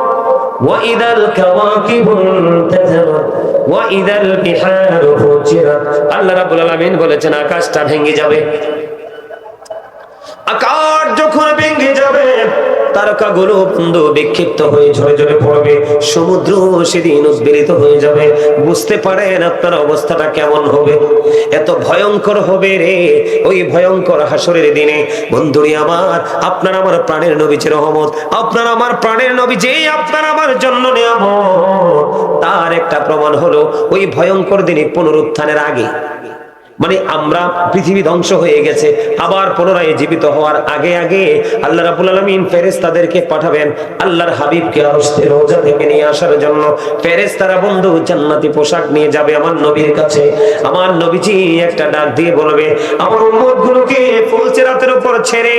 ওয়া ইদাল কাওয়াকিবুল তাজারাত ওয়া ইদাল বিহারু ফুজিরাত। আল্লাহ রাব্বুল আলামিন বলেছেন আকাশটা ভেঙে যাবে। আকাশ যখন ভেঙে যাবে তারকাগুলো বন্ধু বিক্ষিপ্ত হয়ে ঝরে ঝরে পড়বে, সমুদ্র সেদিন উদ্বেলিত হয়ে যাবে। বুঝতে পারেন আপনার অবস্থাটা কেমন হবে? এত ভয়ঙ্কর হবে রে ওই ভয়ঙ্কর হাসরের দিনে। বন্ধুরি আমার, আপনার আমার প্রাণের নবীর রহমত, আপনার আমার প্রাণের নবী যে আপনার আমার জন্য নিয়ামত, তার একটা প্রমাণ হলো ওই ভয়ঙ্কর দিনে পুনরুত্থানের আগে, মানে আমরা পৃথিবী ধ্বংস হয়ে গেছে, আবার পুনরায় জীবিত হওয়ার আগে আগে আল্লাহ রাব্বুল আলামিন ফেরেশতাদেরকে পাঠাবেন আল্লাহর হাবিবকে আরশের রওজা থেকে নিয়ে আসার জন্য। ফেরেশতারা বন্ধু জান্নাতি পোশাক নিয়ে যাবে আমার নবীর কাছে। আমার নবীজি একটা ডাক দিয়ে বলবে আমার উম্মতগুলোকে ফুলসিরাতের উপর ছেড়ে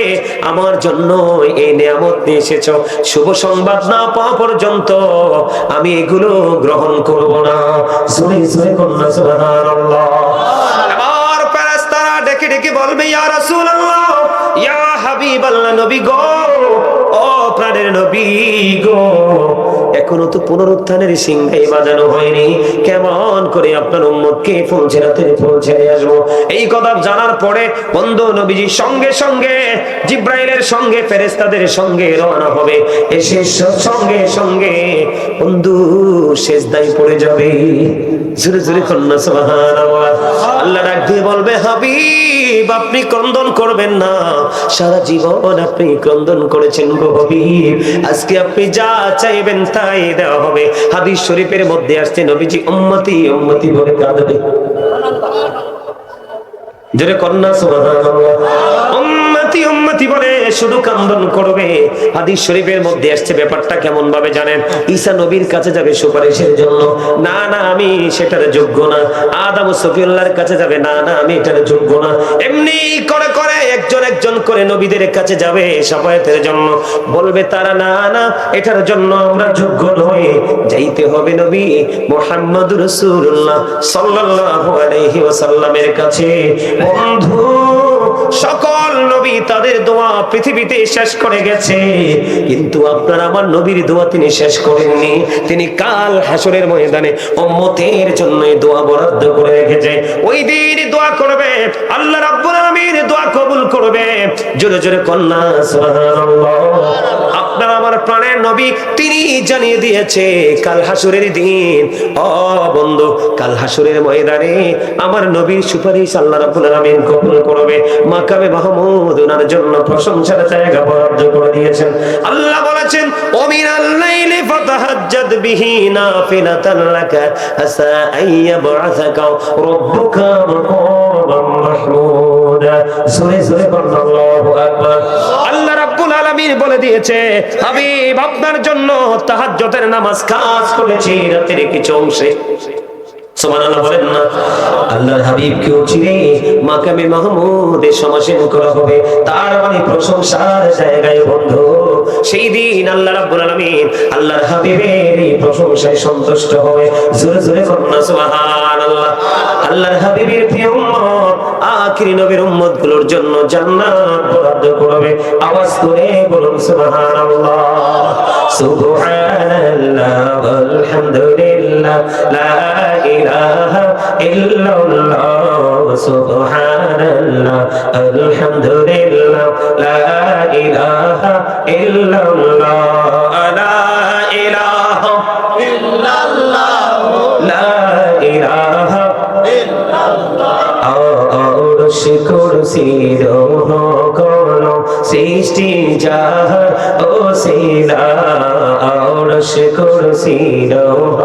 আমার জন্য এই নিয়ামত নিয়ে এসেছো, শুভ সংবাদ না পাওয়া পর্যন্ত আমি এগুলো গ্রহণ করব না। জোরে জোরে কন্যা সুবহানাল্লাহ। ডেকে ডেকে বলবে ইয়া রাসূলুল্লাহ, ইয়া হাবিবাল্লাহ, নবী গো, ও প্রাণের নবী গো, এখনো তো পুনরুত্থানের সিংহাই বাজানো হয়নি, কেমন করে আপনার উম্মতকে ফুলসিরাতে পৌঁছে আসবো? এই কথা জানার পরে বন্ধু নবীজি সঙ্গে সঙ্গে জিব্রাইলের সঙ্গে ফেরেশতাদের সঙ্গে রওনা হবে। এসে সঙ্গে সঙ্গে বন্ধু সিজদায় পড়ে যাবে। জোরে জোরে কন্যা সুবহানাল্লাহ। আল্লাহ ডাক দিয়ে বলবে হাবিব আপনি ক্রন্দন করবেন না, সারা জীবন আপনি ক্রন্দন করেছেন গো হাবিব, আজকে আপনি যা চাইবেন তাই দেওয়া হবে। হাদিস শরীফের মধ্যে আসছে নবীজি উম্মতি উম্মতি বলে কাঁদবে। জোরে কন্যা সুবহানাল্লাহ। উম্মতি উম্মতি বলে শুধু কান্দন করবে। হাদিস শরীফের মধ্যে আসছে ব্যাপারটা কেমন ভাবে জানেন? ঈসা নবীর কাছে যাবে সুপারিশের জন্য, না না আমি সেটার যোগ্য না। আদম ও সফিউল্লাহর কাছে যাবে, না না আমি এটার যোগ্য না। এমনি করে করে একজন একজন করে নবীদের কাছে যাবে শাফায়াতের জন্য, বলবে তারা না না এটার জন্য আমরা যোগ্য নই, যাইতে হবে নবী মুহাম্মদুর রাসূলুল্লাহ সাল্লাল্লাহু আলাইহি ওয়াসাল্লামের কাছে। বন্ধু সকল নবী তাদের দোয়া পৃথিবীতে শেষ করে গেছে, কিন্তু আপনার আমার নবীর দোয়া তিনি শেষ করেননি। তিনি কাল হাসরের ময়দানে উম্মতের জন্য দোয়া বরাদ্দ করে রেখেছে। ওই দিন দোয়া করবে, আল্লাহ রাব্বুল আলামিন দোয়া কবুল করবে। জোরে জোরে কন্যা সুবহানাল্লাহ। আপনার আমার প্রাণের নবী তিনি জানিয়ে দিয়েছে কাল হাসরের দিন, ও বন্ধু কাল হাসরের ময়দানে আমার নবীর সুপারিশ আল্লাহ রাব্বুল আলামিন কবুল করবে। মাকামে মাহমুদ ওনার জন্য প্রশংসার জায়গা বরাদ্দ করে দিয়েছেন। আল্লাহ বলেছেন ও মিনাল লাইলি ফাতাহাজ্জাদ বিহি নাফিলাতান লাকা আসা আইয়াবআসাকা রাব্বুকা মাকামান মাহমুদা। জোরে জোরে বলুন আল্লাহু আকবার। আল্লাহ রাব্বুল আলামিন বলে দিয়েছে হাবিব আপনার জন্য তাহাজ্জুদের নামাজ খাস করেছি রাতের কিছু অংশে। সুবহানাল্লাহ বলেন না। আল্লাহর হাবিবকে চিরে মাকামে মাহমুদে সমাসীন করা হবে, তার মানে প্রশংসার জায়গায় বন্ধু। সেই দিন আল্লাহ রাব্বুল আলামিন আল্লাহর হাবিবের এই প্রশংসায় সন্তুষ্ট হবে। জোরে জোরে কন্যা সুবহানাল্লাহ। আল্লাহর হাবিবের প্রিয় উম্মত আখিরি নবীর উম্মতগুলোর জন্য জান্নাত বরাদ্দ করবে। আওয়াজ করে বলুন সুবহানাল্লাহ। সুবহানাল্লাহ আলহামদুলিল্লাহ লা ইলাহা ইল্লাল্লাহ। সুবহানাল্লাহ আলহামদুলিল্লাহ লা ইলাহা ইল্লাল্লাহ। লা ইলাহা ইল্লাল্লাহ লা ইলাহা ইল্লাল্লাহ। আরশ কুরসি লৌহ কলম সৃষ্টি যাহার ওসিলা। আরশ কুরসি লৌহ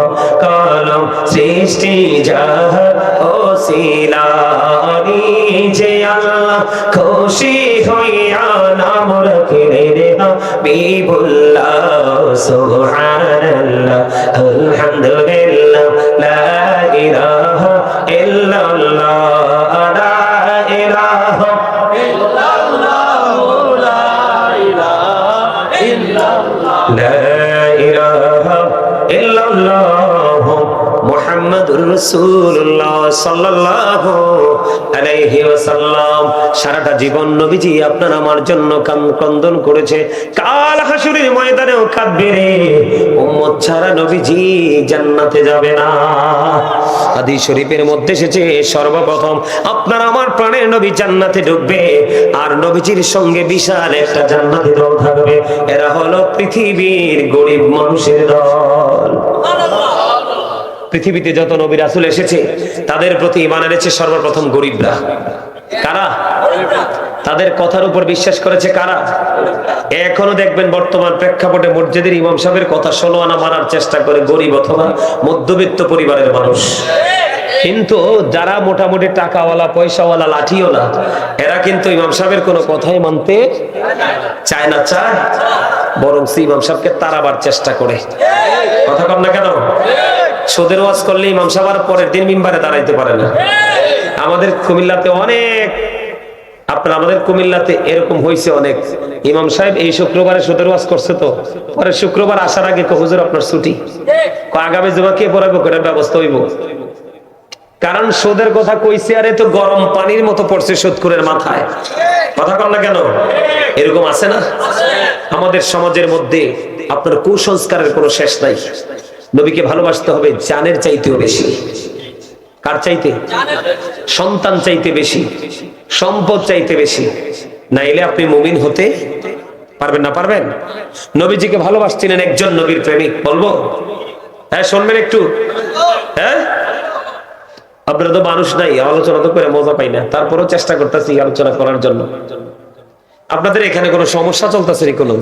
কলম সৃষ্টি যাহার ওসিলা। নিজে আল্লাহ খুশি হইয়া না নাম রাখলে রে হাবিবুল্লাহ সুবহানাল্লাহ আলহামদুলিল্লাহ লা ইলাহা ইল্লাল্লাহ লা ইলাহা মুহাম্মাদুর রাসূলুল্লাহ সাল্লাল্লাহু আলাইহি ওয়াসাল্লাম। সারাটা জীবন নবীজি আপনার আমার জন্য ক্রন্দন করেছে, কাল হাসরের ময়দানেও কাঁদবে রে। উম্মত ছাড়া নবীজি জান্নাতে যাবে না। হাদিস শরীফের মধ্যে এসেছে সর্বপ্রথম আপনার আমার প্রাণের নবী জান্নাতে ঢুকবে, আর নবীজির সঙ্গে বিশাল একটা জান্নাতি দল থাকবে। এরা হলো পৃথিবীর গরিব মানুষের দল। পৃথিবীতে যত নবী রাসূল এসেছে তাদের প্রতি ঈমান এনেছে সর্বপ্রথম গরিবরা। কারা? তাদের কথার উপর বিশ্বাস করেছে কারা? এখনো দেখবেন বর্তমান প্রেক্ষাপটে মসজিদের ইমাম সাহেবের কথা 16 আনা মানার চেষ্টা করে গরিব অথবা মধ্যবিত্ত পরিবারের মানুষ। কিন্তু যারা মোটামুটি টাকাওয়ালা পয়সাওয়ালা লাঠিওয়ালা এরা কিন্তু ইমাম সাহেবের কোনো কথাই মানতে চায় না, চায় বরং ইমাম সাহেবকে তাড়াবার চেষ্টা করে। কথা কম না কেন? সুদের ওয়াজ করলে ইমাম সাহেব আর পরের দিন মিম্বারে দাঁড়াইতে পারে না। আমাদের কুমিল্লাতে আমাদের কুমিল্লাতে এরকম হয়েছে অনেক। ইমাম সাহেব এই শুক্রবারে সুদের ওয়াজ করছে, তো পরের শুক্রবার আসার আগে হুজুর আপনার ছুটি, আগামী জুমা কে পড়াবো করার ব্যবস্থা হইব। কারণ সুদের কথা কইছে আরে তো গরম পানির মতো পড়ছে সুদখোরের মাথায়। কথা কন না কেন? এরকম আছে না আমাদের সমাজের মধ্যে? আপনার কুসংস্কারের কোনো শেষ নাই। নবীকে ভালোবাসতে হবে জানের চাইতেও বেশি। কার চাইতে? সন্তান চাইতে বেশি, সম্পদ চাইতে বেশি। নাইলে আপনি মুমিন হতে পারবেন না। পারবেন? নবীজিকে ভালোবাসছিলেন একজন নবীর প্রেমিক, বলবো? হ্যাঁ শুনবেন একটু? হ্যাঁ, আপনারা তো মানুষ নাই, আলোচনা তো করে মজা পাই না, তারপরেও চেষ্টা করতেছি আলোচনা করার জন্য। আপনাদের এখানে কোনো সমস্যা চলতেছে কোনো?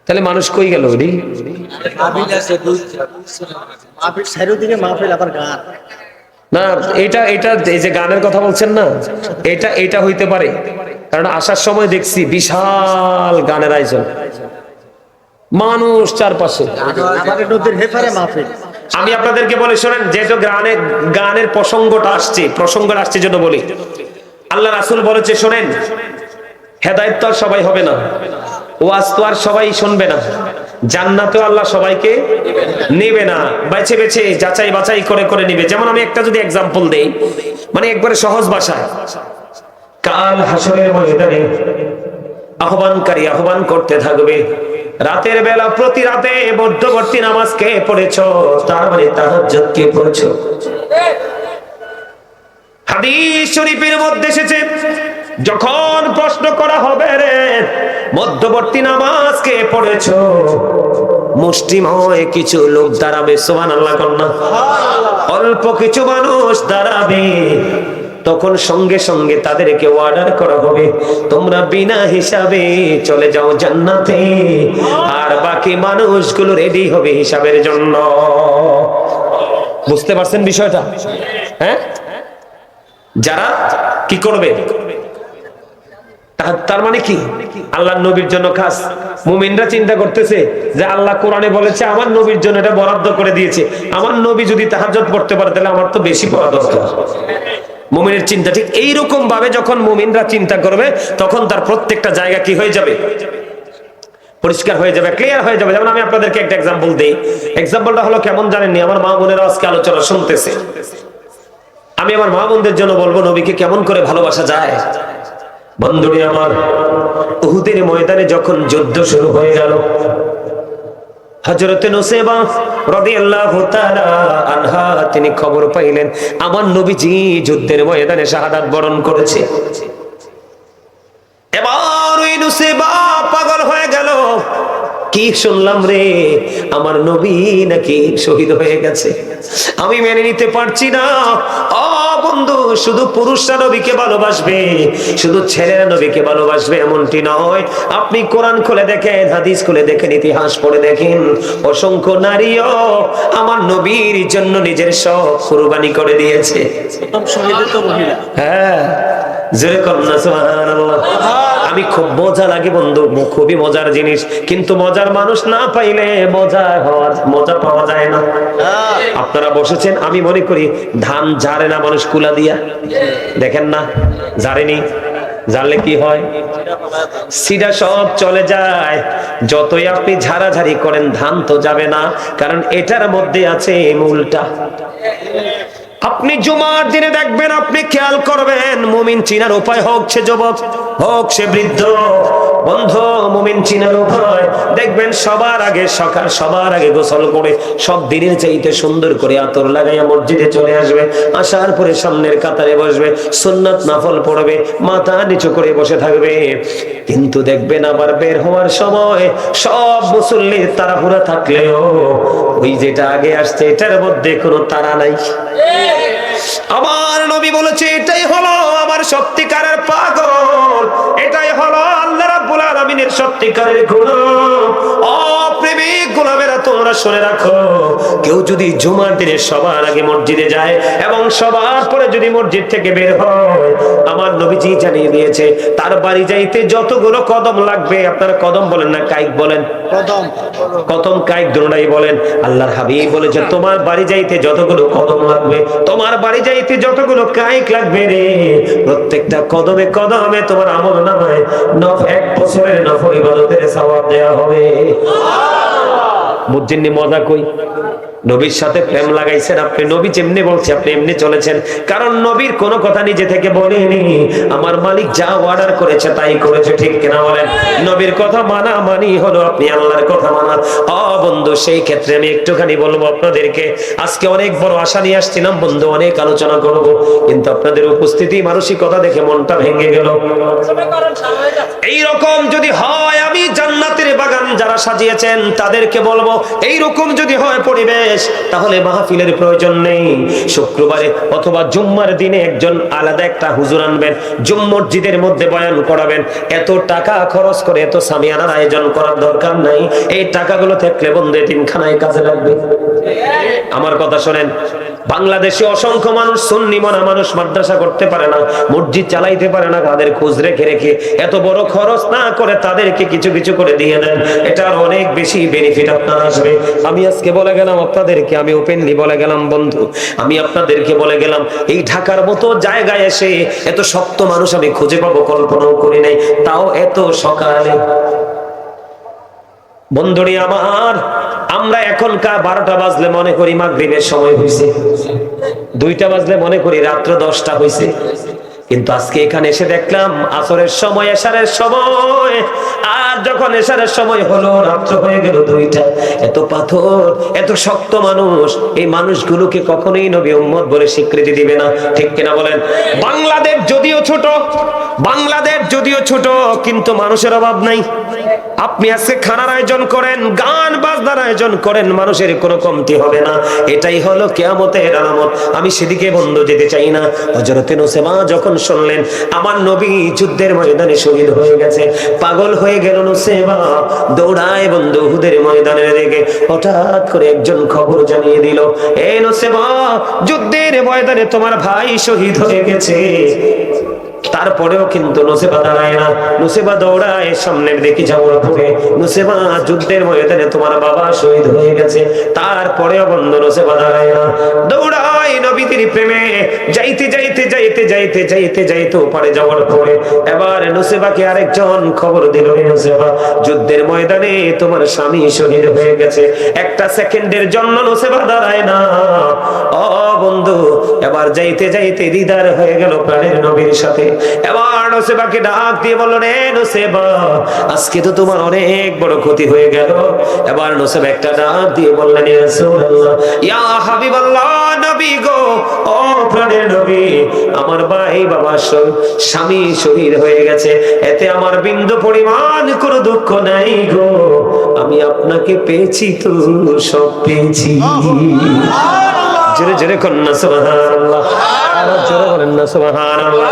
তাহলে মানুষ কই গেল? না, এটা এই যে গানের কথা বলছেন না, এটা হইতে পারে। কারণ আসার সময় দেখছি বিশাল গানের আয়োজন, মানুষ চারপাশে। আমি আপনাদেরকে বলে শোনেন, যেহেতু গানের প্রসঙ্গটা আসছে জন্য বলি। আল্লাহ রাসূল বলেছে শোনেন, হেদায়েত তো আর সবাই হবে না, ওয়াজ তো আর সবাই শুনবে না, জান্নাতেও আল্লাহ সবাইকে নেবে না, বেছে বেছে যাচাই বাছাই করে করে নিবে। যেমন আমি একটা যদি एग्जांपल দেই, মানে একবারে সহজ ভাষায়, কাল হাসরের ময়দানে আহ্বানকারী আহ্বান করতে থাকবে, রাতের বেলা প্রতি রাতে মধ্যবর্তী নামাজ কে পড়েছো, তার মানে তাহাজ্জুদ কে পড়েছো। হাদিস শরীফের মধ্যে এসেছে, যখন প্রশ্ন করা হবে রে মধ্যবর্তী নামাজ কে পড়েছো, মুষ্টিময় কিছু লোক দাঁড়াবে, সুবহানাল্লাহ কন্যা, অল্প কিছু মানুষ দাঁড়াবে। তখন সঙ্গে সঙ্গে তাদেরকে অর্ডার করা হবে, তোমরা বিনা হিসাবে চলে যাও জান্নাতে, আর বাকি মানুষগুলো রেডি হবে হিসাবের জন্য। বুঝতে পারছেন বিষয়টা? হ্যাঁ, যারা কি করবে, তার মানে কি? আল্লাহর নবীর জন্য খাস। মুমিনরা চিন্তা করতেছে যে আল্লাহ কোরআনে বলেছে আমার নবীর জন্য এটা বরাদ্দ করে দিয়েছে, আমার নবী যদি তাহাজ্জুদ পড়তে পারে তাহলে আমার তো বেশি পড়া দরকার। মুমিনের চিন্তা ঠিক এইরকম ভাবে যখন মুমিনরা চিন্তা করবে, তখন তার প্রত্যেকটা জায়গা কি হয়ে যাবে? পরিষ্কার হয়ে যাবে, ক্লিয়ার হয়ে যাবে। যেমন আমি আপনাদেরকে একটা एग्जांपल দেই। एग्जांपलটা হলো কেমন জানেননি? আমার মা বোনেরা আজকে আলোচনা শুনতেছে, আমি আমার মা বোনদের জন্য বলবো নবীকে কেমন করে ভালোবাসা যায়। বন্ধুরে আমার, উহুদের ময়দানে যখন যুদ্ধ শুরু হয়ে গেল, হযরতে নুসাইবা রাদিয়াল্লাহু তাআলা আনহা তিনি খবর পাইলেন আমার নবীজি যুদ্ধের ময়দানে শাহাদাত বরণ করেছে। এবার ওই নুসাইবা পাগল হয়ে গেল, কি শুনলাম রে, আমার নবী নাকি শহীদ হয়ে গেছে, আমি মেনে নিতে পারছি না। ও বন্ধু, শুধু পুরুষরা নবীকে ভালোবাসবে, শুধু ছেলেরা নবীকে ভালোবাসবে এমনটি নয়। আপনি কোরআন খুলে দেখেন, হাদিস খুলে দেখেন, ইতিহাস পড়ে দেখেন, অসংখ্য নারীও আমার নবীর জন্য নিজের সব কুরবানি করে দিয়েছে। হ্যাঁ, জোরে কন্যা সুবহানাল্লাহ। আমি খুব মজা লাগে বন্ধু, খুবই মজার জিনিস, কিন্তু মজার মানুষ না পাইলে মজা পাওয়া যায় না। আপনারা বসেছেন, আমি মনে করি ধান ঝাড়ে না মানুষ কুলা দিয়া, দেখেন না ঝাড়েনি, জানলে কি হয়, সিডা সব চলে যায়। যতই আপনি ঝাড়াঝাড়ি করেন ধান তো যাবে না, কারণ এটার মধ্যে আছে মূলটা। আপনি জুমার দিনে দেখবেন, আপনি খেয়াল করবেন, মুমিন চিনার উপায় হোক সে যুবক হোক সে বৃদ্ধ, বন্ধু মুমিন চিনার উপায় দেখবেন সবার আগে সবার আগে গোসল করে সব দিনের চাইতে সুন্দর করে আতর লাগাইয়া মসজিদে চলে আসবে, আসার পরে সামনের কাতারে বসবে, সুন্নাত নফল পড়বে, মাথা নিচু করে বসে থাকবে। কিন্তু দেখবেন আবার বের হওয়ার সময় সব মুসল্লির তাড়াহুড়া থাকলেও ওই যেটা আগে আসছে এটার মধ্যে কোনো তাড়া নাই। আমার নবী বলেছে এটাই হলো আমার সত্যিকারের পাগল, এটাই হলো আল্লাহ রাব্বুল আলামিনের সত্যিকারের গোলাম। অপ্রেমিক গোলামেরা তোমরা শুনে রাখো, কেউ যদি জুমার দিনে সবার আগে মসজিদে যায় এবং সবার পরে যদি মসজিদ থেকে বের হয়, আমার নবীজি জানিয়ে দিয়েছে তার বাড়ি যাইতে যতগুলো কদম লাগবে, আপনারা কদম বলেন না কাইক বলেন, কদম কাইক দুটোই বলেন, আল্লাহর হাবিব বলেছে তোমার বাড়ি যাইতে যতগুলো কদম লাগবে, তোমার বাড়ি যাইতে যতগুলো কাইক লাগবে রে, প্রত্যেকটা কদমে কদমে তোমার আমলনামায় 1 বছরের নফল ইবাদতের সওয়াব দেয়া হবে। বুঝছেন নি মজা কই? নবীর সাথে প্রেম লাগাইছেন আপনি, নবী যেমনি বলছে আপনি এমনি চলেছেন, কারণ নবীর কোনো কথা নিজে থেকে বলেনি, আমার মালিক যা অর্ডার করেছে তাই করেছে, ঠিক কিনা বলেন? নবীর কথা মানা মানি হলো আপনি আল্লাহর কথা মানা। বন্ধু সেই ক্ষেত্রে আমি একটুখানি বলবো আপনাদেরকে, আজকে অনেক বড় আশা নিয়ে আসছিলাম বন্ধু, অনেক আলোচনা করব, কিন্তু আপনাদের উপস্থিতি মানসিকতা দেখে মনটা ভেঙে গেল। এইরকম যদি হয়, আমি জান্নাতের বাগান যারা সাজিয়েছেন তাদেরকে বলবো, এইরকম যদি হয় পরিবেশ, তাহলে মাহফিলের প্রয়োজন নেই। শুক্রবারে অথবা জুম্মার দিনে একজন আলাদা একটা হুজুর আনবেন, মসজিদের মধ্যে বয়ান করাবেন, এত টাকা খরচ করে এত সামিয়ানার আয়োজন করার দরকার নাই। এই টাকাগুলো থাকলে বন্ধু এতিমখানায় কাজে লাগবে। আমার কথা শোনেন, বাংলাদেশে অসংখ্য মানুষ, সুন্নি মনা মানুষ মাদ্রাসা করতে পারে না, মসজিদ চালাইতে পারে না, তাদের খোঁজ রেখে রেখে এত বড় খরচ না করে তাদেরকে কিছু কিছু করে দিয়ে দেন, এটার অনেক বেশি বেনিফিট আপনার আসবে। আমি আজকে বলে গেলাম আপনাদেরকে, আমি ওপেনলি বলে গেলাম বন্ধু, আমি আপনাদেরকে বলে গেলাম, এই ঢাকার মতো জায়গায় এসে এত শক্ত মানুষ আমি খুঁজে পাবো কল্পনাও করি নাই, তাও এত সকালে। বন্ধুরি আমার, আমরা এখনকার 12টা বাজলে মনে করি মাগরিবের সময় হয়েছে, 2টা বাজলে মনে করি রাত্র 10টা হয়েছে, কিন্তু আজকে এখানে এসে দেখলাম আসরের সময়, এশারের সময়, আর যখন এশারের সময় হলো রাত্র হয়ে গেল 2টা। এত পাথর, এত শক্ত মানুষ, এই মানুষগুলোকে কখনোই নবী উম্মত বলে স্বীকৃতি দিবে না, ঠিক কিনা বলেন? বাংলাদেশ যদিও ছোট, কিন্তু মানুষের অভাব নাই। আপনি আজকে খানার আয়োজন করেন, গান বাজনার আয়োজন করেন, মানুষের কোনো কমতি হবে না, এটাই হলো কিয়ামতের আলামত। আমি সেদিকে বন্ধু যেতে চাই না। হযরত নুসেবা যখন শুনলেন আমার নবী যুদ্ধের ময়দানে শহীদ হয়ে গেছে, পাগল হয়ে গেল নুসেবা, দৌড়ায় বন্ধু উহুদের ময়দানের দিকে। হঠাৎ করে একজন খবর জানিয়ে দিল, এই নুসেবা, যুদ্ধের ময়দানে তোমার ভাই শহীদ হয়ে গেছে। তারপরেও কিন্তু নুসেবা দাঁড়ায় না, নুসেবা দৌড়ায় সামনের দিকে যাওয়ার পরে, নুসেবা যুদ্ধের ময়দানে তোমার বাবা শহীদ হয়ে গেছে, তারপরেও বন্ধু নুসেবা দাঁড়ায় না, দৌড়ায় নবীর প্রেমে, যাইতে ওপারে যাওয়ার পরে এবার নুসেবাকে আরেকজন খবর দিল, নুসেবা যুদ্ধের ময়দানে তোমার স্বামী শহীদ হয়ে গেছে। একটা সেকেন্ডের জন্য নুসেবা দাঁড়ায় না। বন্ধু, এবার যাইতে দিদার হয়ে গেল প্রাণের নবীর সাথে। এবার নুসেবাকে ডাক দিয়ে বলল, রে নুসেবা, আজকে তো তোমার অনেক বড় ক্ষতি হয়ে গেল। এবার নুসেবা একটা ডাক দিয়ে বললেন, ইয়া রাসূলুল্লাহ, ইয়া হাবিবাল্লাহ, নবী গো, ও প্রাণের নবী, আমার ভাই বাবা স্বামী শহীদ হয়ে গেছে, এতে আমার বিন্দু পরিমাণ কোনো দুঃখ নাই গো, আমি আপনাকে পেয়েছি তো সব পেয়েছি। জোরে জোরে কন্যা সুবহানাল্লাহ, আরো জোরে বলেন না সুবহানাল্লাহ।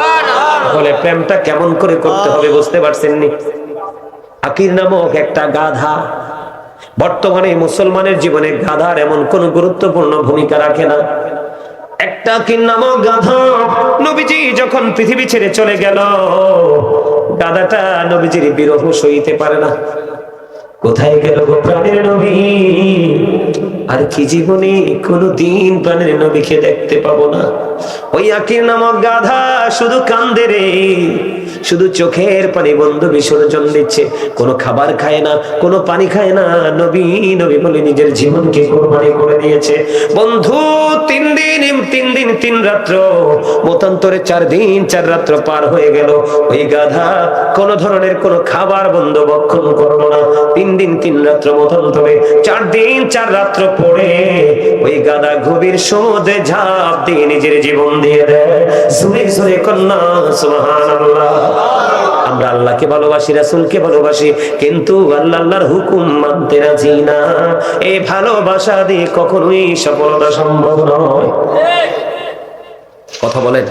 বলে প্রেমটা কেমন করে করতে হবে বুঝতে পারছেন নি? আকির নামক একটা গাধা, বর্তমানে মুসলমানের জীবনে গাধার এমন কোন গুরুত্বপূর্ণ ভূমিকা রাখে না। একটা আকির নামক গাধা নবীজি যখন পৃথিবী ছেড়ে চলে গেল, গাধাটা নবীজির বিরহ সইতে পারে না। কোথায় গেল গো প্রাণের নবী? আর কি জীবনে কোনদিন প্রাণের নবীকে দেখতে পাবো না। ওই আকির নামক গাধা শুধু কান্দে রে, শুধু চোখের পানি বন্ধু বিসর্জন দিচ্ছে। কোনো খাবার খায় না, কোনো পানি খায় না। নবী নবী বলে নিজের জীবনকে কোরবানি করে দিয়েছে। বন্ধু 3 দিন 3 রাত্র, মতান্তরে 4 দিন 4 রাত্র পার হয়ে গেল। ওই গাধা কোন ধরনের কোন খাবার বন্ধ ভক্ষণ করলো না। 3 দিন 3 রাত্র মতান্তরে 4 দিন 4 রাত্র পরে ওই গাধা গভীর সমুদ্রে ঝাঁপ দিয়ে নিজের জীবন দিয়ে দেয়। সুরে সুরে কন্যা সুবহানাল্লাহ। আমরা আল্লাহকে ভালোবাসি, রাসূলকে ভালোবাসি, কিন্তু আল্লাহর হুকুম মানতে রাজি না। এই ভালোবাসা দিয়ে কখনোই সফলতা সম্ভব নয়। কথা বলেন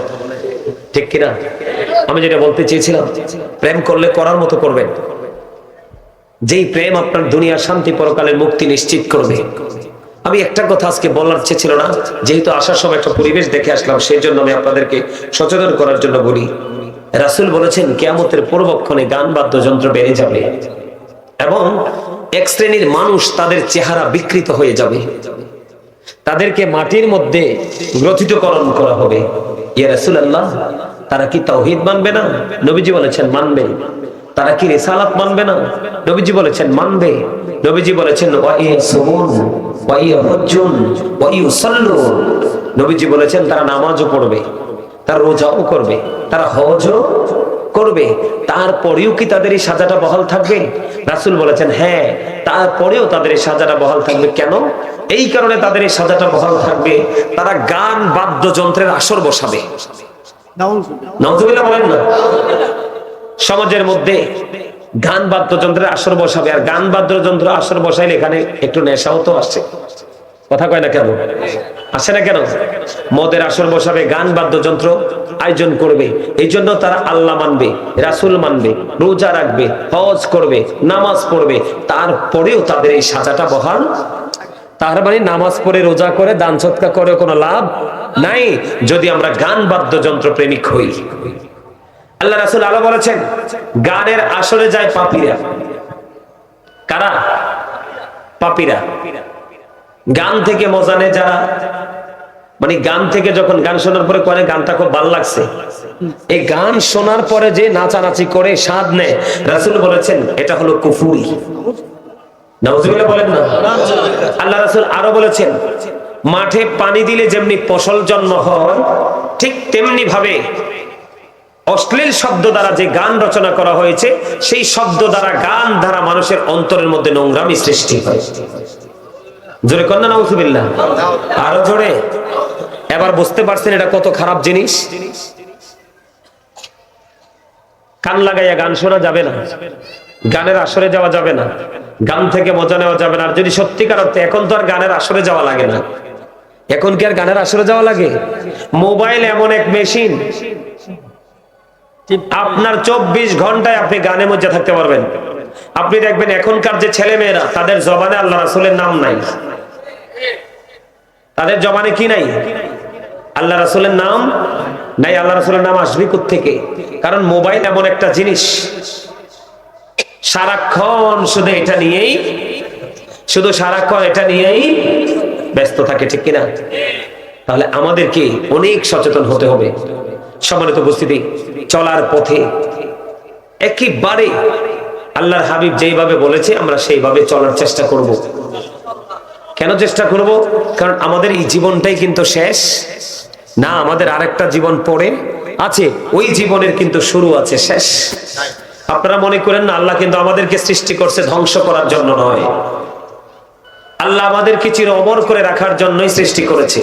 ঠিক কিনা? আমি যেটা বলতে চেয়েছিলাম, প্রেম করলে করার মতো করবেন। যেই প্রেম আপনার দুনিয়ার শান্তি পরকালের মুক্তি নিশ্চিত করবে। আমি একটা কথা আজকে বলার চেয়েছিল না, যেহেতু আসার সময় একটা পরিবেশ দেখে আসলাম, সেই জন্য আমি আপনাদেরকে সচেতন করার জন্য বলি। রাসূল বলেছেন কিয়ামতের পূর্বক্ষণে গান বাদ্যযন্ত্র বেড়ে যাবে এবং এক শ্রেণীর মানুষ তাদের চেহারা বিকৃত হয়ে যাবে, তাদেরকে মাটির মধ্যে গ্রথিতকরণ করা হবে। ইয়া রাসূলুল্লাহ, তারা কি তাওহীদ মানবে না? নবীজি বলেছেন মানবে। তারা কি রিসালাত মানবে না? নবীজি বলেছেন মানবে। নবীজি বলেছেন ওয়া ইয়াসুমুন ওয়া ইয়াহুজ্জুন ওয়া ইউসাল্লুন। নবীজি বলেছেন তারা নামাজও পড়বে, তারা রোজাও করবে, তারা হজও করবে। তারপরেও কি তাদের এই সাজাটা বহাল থাকবে? রাসূল বলেছেন হ্যাঁ, তারপরেও তাদের এই সাজাটা বহাল থাকবে। কেন? এই কারণে তাদের এই সাজাটা বহাল থাকবে, তারা গান বাদ্যযন্ত্রের আসর বসাবে। নাউযুবিল্লাহ বলেন না। সমাজের মধ্যে গান বাদ্যযন্ত্রের আসর বসাবে, আর গান বাদ্যযন্ত্র আসর বসাইলে এখানে একটু নেশাও তো আসছে। কথা কয় না কেন? আসে না কেন? মদের আসর বসাবে, গান বাদ্যযন্ত্র আয়োজন করবে। এই জন্য তারা আল্লাহ মানবে, রাসূল মানবে, রোজা রাখবে, হজ করবে, নামাজ পড়বে, তারপরেও তাদের এই সাজাটা বহাল। তার মানে নামাজ পড়ে রোজা করে দান সদকা করে কোনো লাভ নাই যদি আমরা গান বাদ্যযন্ত্র প্রেমিক হই। আল্লাহ রাসূল আলো বলেছেন গানের আসরে যায় পাপীরা। কারা? পাপীরা। গান থেকে মজা নেয় যারা, মানে গান থেকে যখন গান শোনার পরে কয় গানটা খুব ভালো লাগছে, এই গান শোনার পরে যে নাচানাচি করে স্বাদ নেয়, রাসূল বলেছেন এটা হলো কুফরি। নাউযুবিল্লাহ বলেন না। আল্লাহ রাসূল আরো বলেছেন মাঠে পানি দিলে যেমনি ফসল জন্ম হয়, ঠিক তেমনি ভাবে অশ্লীল শব্দ দ্বারা যে গান রচনা করা হয়েছে, সেই শব্দ দ্বারা গান দ্বারা মানুষের অন্তরের মধ্যে নোংরামি সৃষ্টি হয়। জোরে কন্যা নাউযুবিল্লাহ, আরো জোরে। এবার বুঝতে পারছেন এটা কত খারাপ জিনিস। কান লাগাইয়া গান শোনা যাবে না, গানের আসরে যাওয়া যাবে না, গান থেকে মজা নেওয়া যাবে না। আর যদি সত্যিকার অর্থে, এখন তো আর গানের আসরে যাওয়া লাগে না। এখন কি আর গানের আসরে যাওয়া লাগে? মোবাইল এমন এক মেশিন, আপনার 24 ঘন্টায় আপনি গানের মধ্যে থাকতে পারবেন। আপনি দেখবেন এখনকার যে ছেলে মেয়েরা, তাদের জবানে আল্লাহ রাসূলের নাম নাই। তাদের জবানে কি নাই? আল্লাহ রাসূলের নাম নাই। আল্লাহ রাসূলের নাম আসবে কোত্থেকে? কারণ মোবাইল এমন একটা জিনিস, সারাক্ষণ শুধু এটা নিয়েই, শুধু সারাক্ষণ এটা নিয়েই ব্যস্ত থাকে, ঠিক কিনা? তাহলে আমাদেরকে অনেক সচেতন হতে হবে। সম্মানিত উপস্থিতি, চলার পথে একেবারে আল্লাহর হাবিব যেইভাবে বলেছে আমরা সেইভাবে চলার চেষ্টা করব। কেন চেষ্টা করব? কারণ আমাদের এই জীবনটাই কিন্তু শেষ না, আমাদের আরেকটা জীবন পড়ে আছে। ওই জীবনের কিন্তু শুরু আছে, শেষ। আপনারা মনে করেন না আল্লাহ কিন্তু আমাদেরকে সৃষ্টি করছে ধ্বংস করার জন্য নয়। আল্লাহ আমাদেরকে চির অমর করে রাখার জন্যই সৃষ্টি করেছে।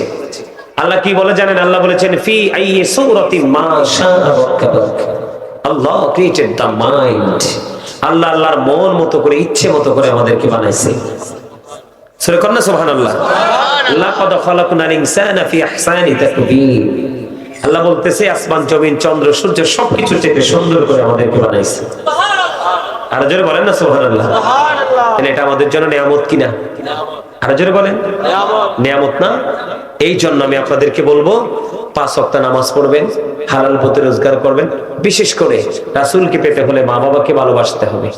আল্লাহ কি বলে জানেন? আল্লাহ বলেছেন ফি আইয়ি সূরাতিন মা শাআ রাক্কাবাক। আল্লাহ ক্রিয়েটেড দ্য মাইন্ড। আল্লাহ আল্লাহর মন মতো করে, ইচ্ছে মতো করে আমাদেরকে বানাইছে। সূরা কন্যা সুবহানাল্লাহ। লাকাদ খালাকনাল ইনসানা ফি আহসানি তাকবীর। আল্লাহ বলতেছে আসমান জমিন চন্দ্র সূর্য সবকিছু থেকে সুন্দর করে আমাদেরকে বানাইছে। সুবহানাল্লাহ। আর জোরে বলেন না সুবহানাল্লাহ। সুবহানাল্লাহ। এটা আমাদের জন্য নিয়ামত কিনা? আর জোরে বলেন নিয়ামত। নিয়ামত না? এই জন্য আমি আপনাদেরকে বলবো 5 ওয়াক্ত নামাজ পড়বেন, হালাল পথে রোজগার করবেন। বিশেষ করে রাসূলকে পেতে হলে মা বাবাকে ভালোবাসতে হবে।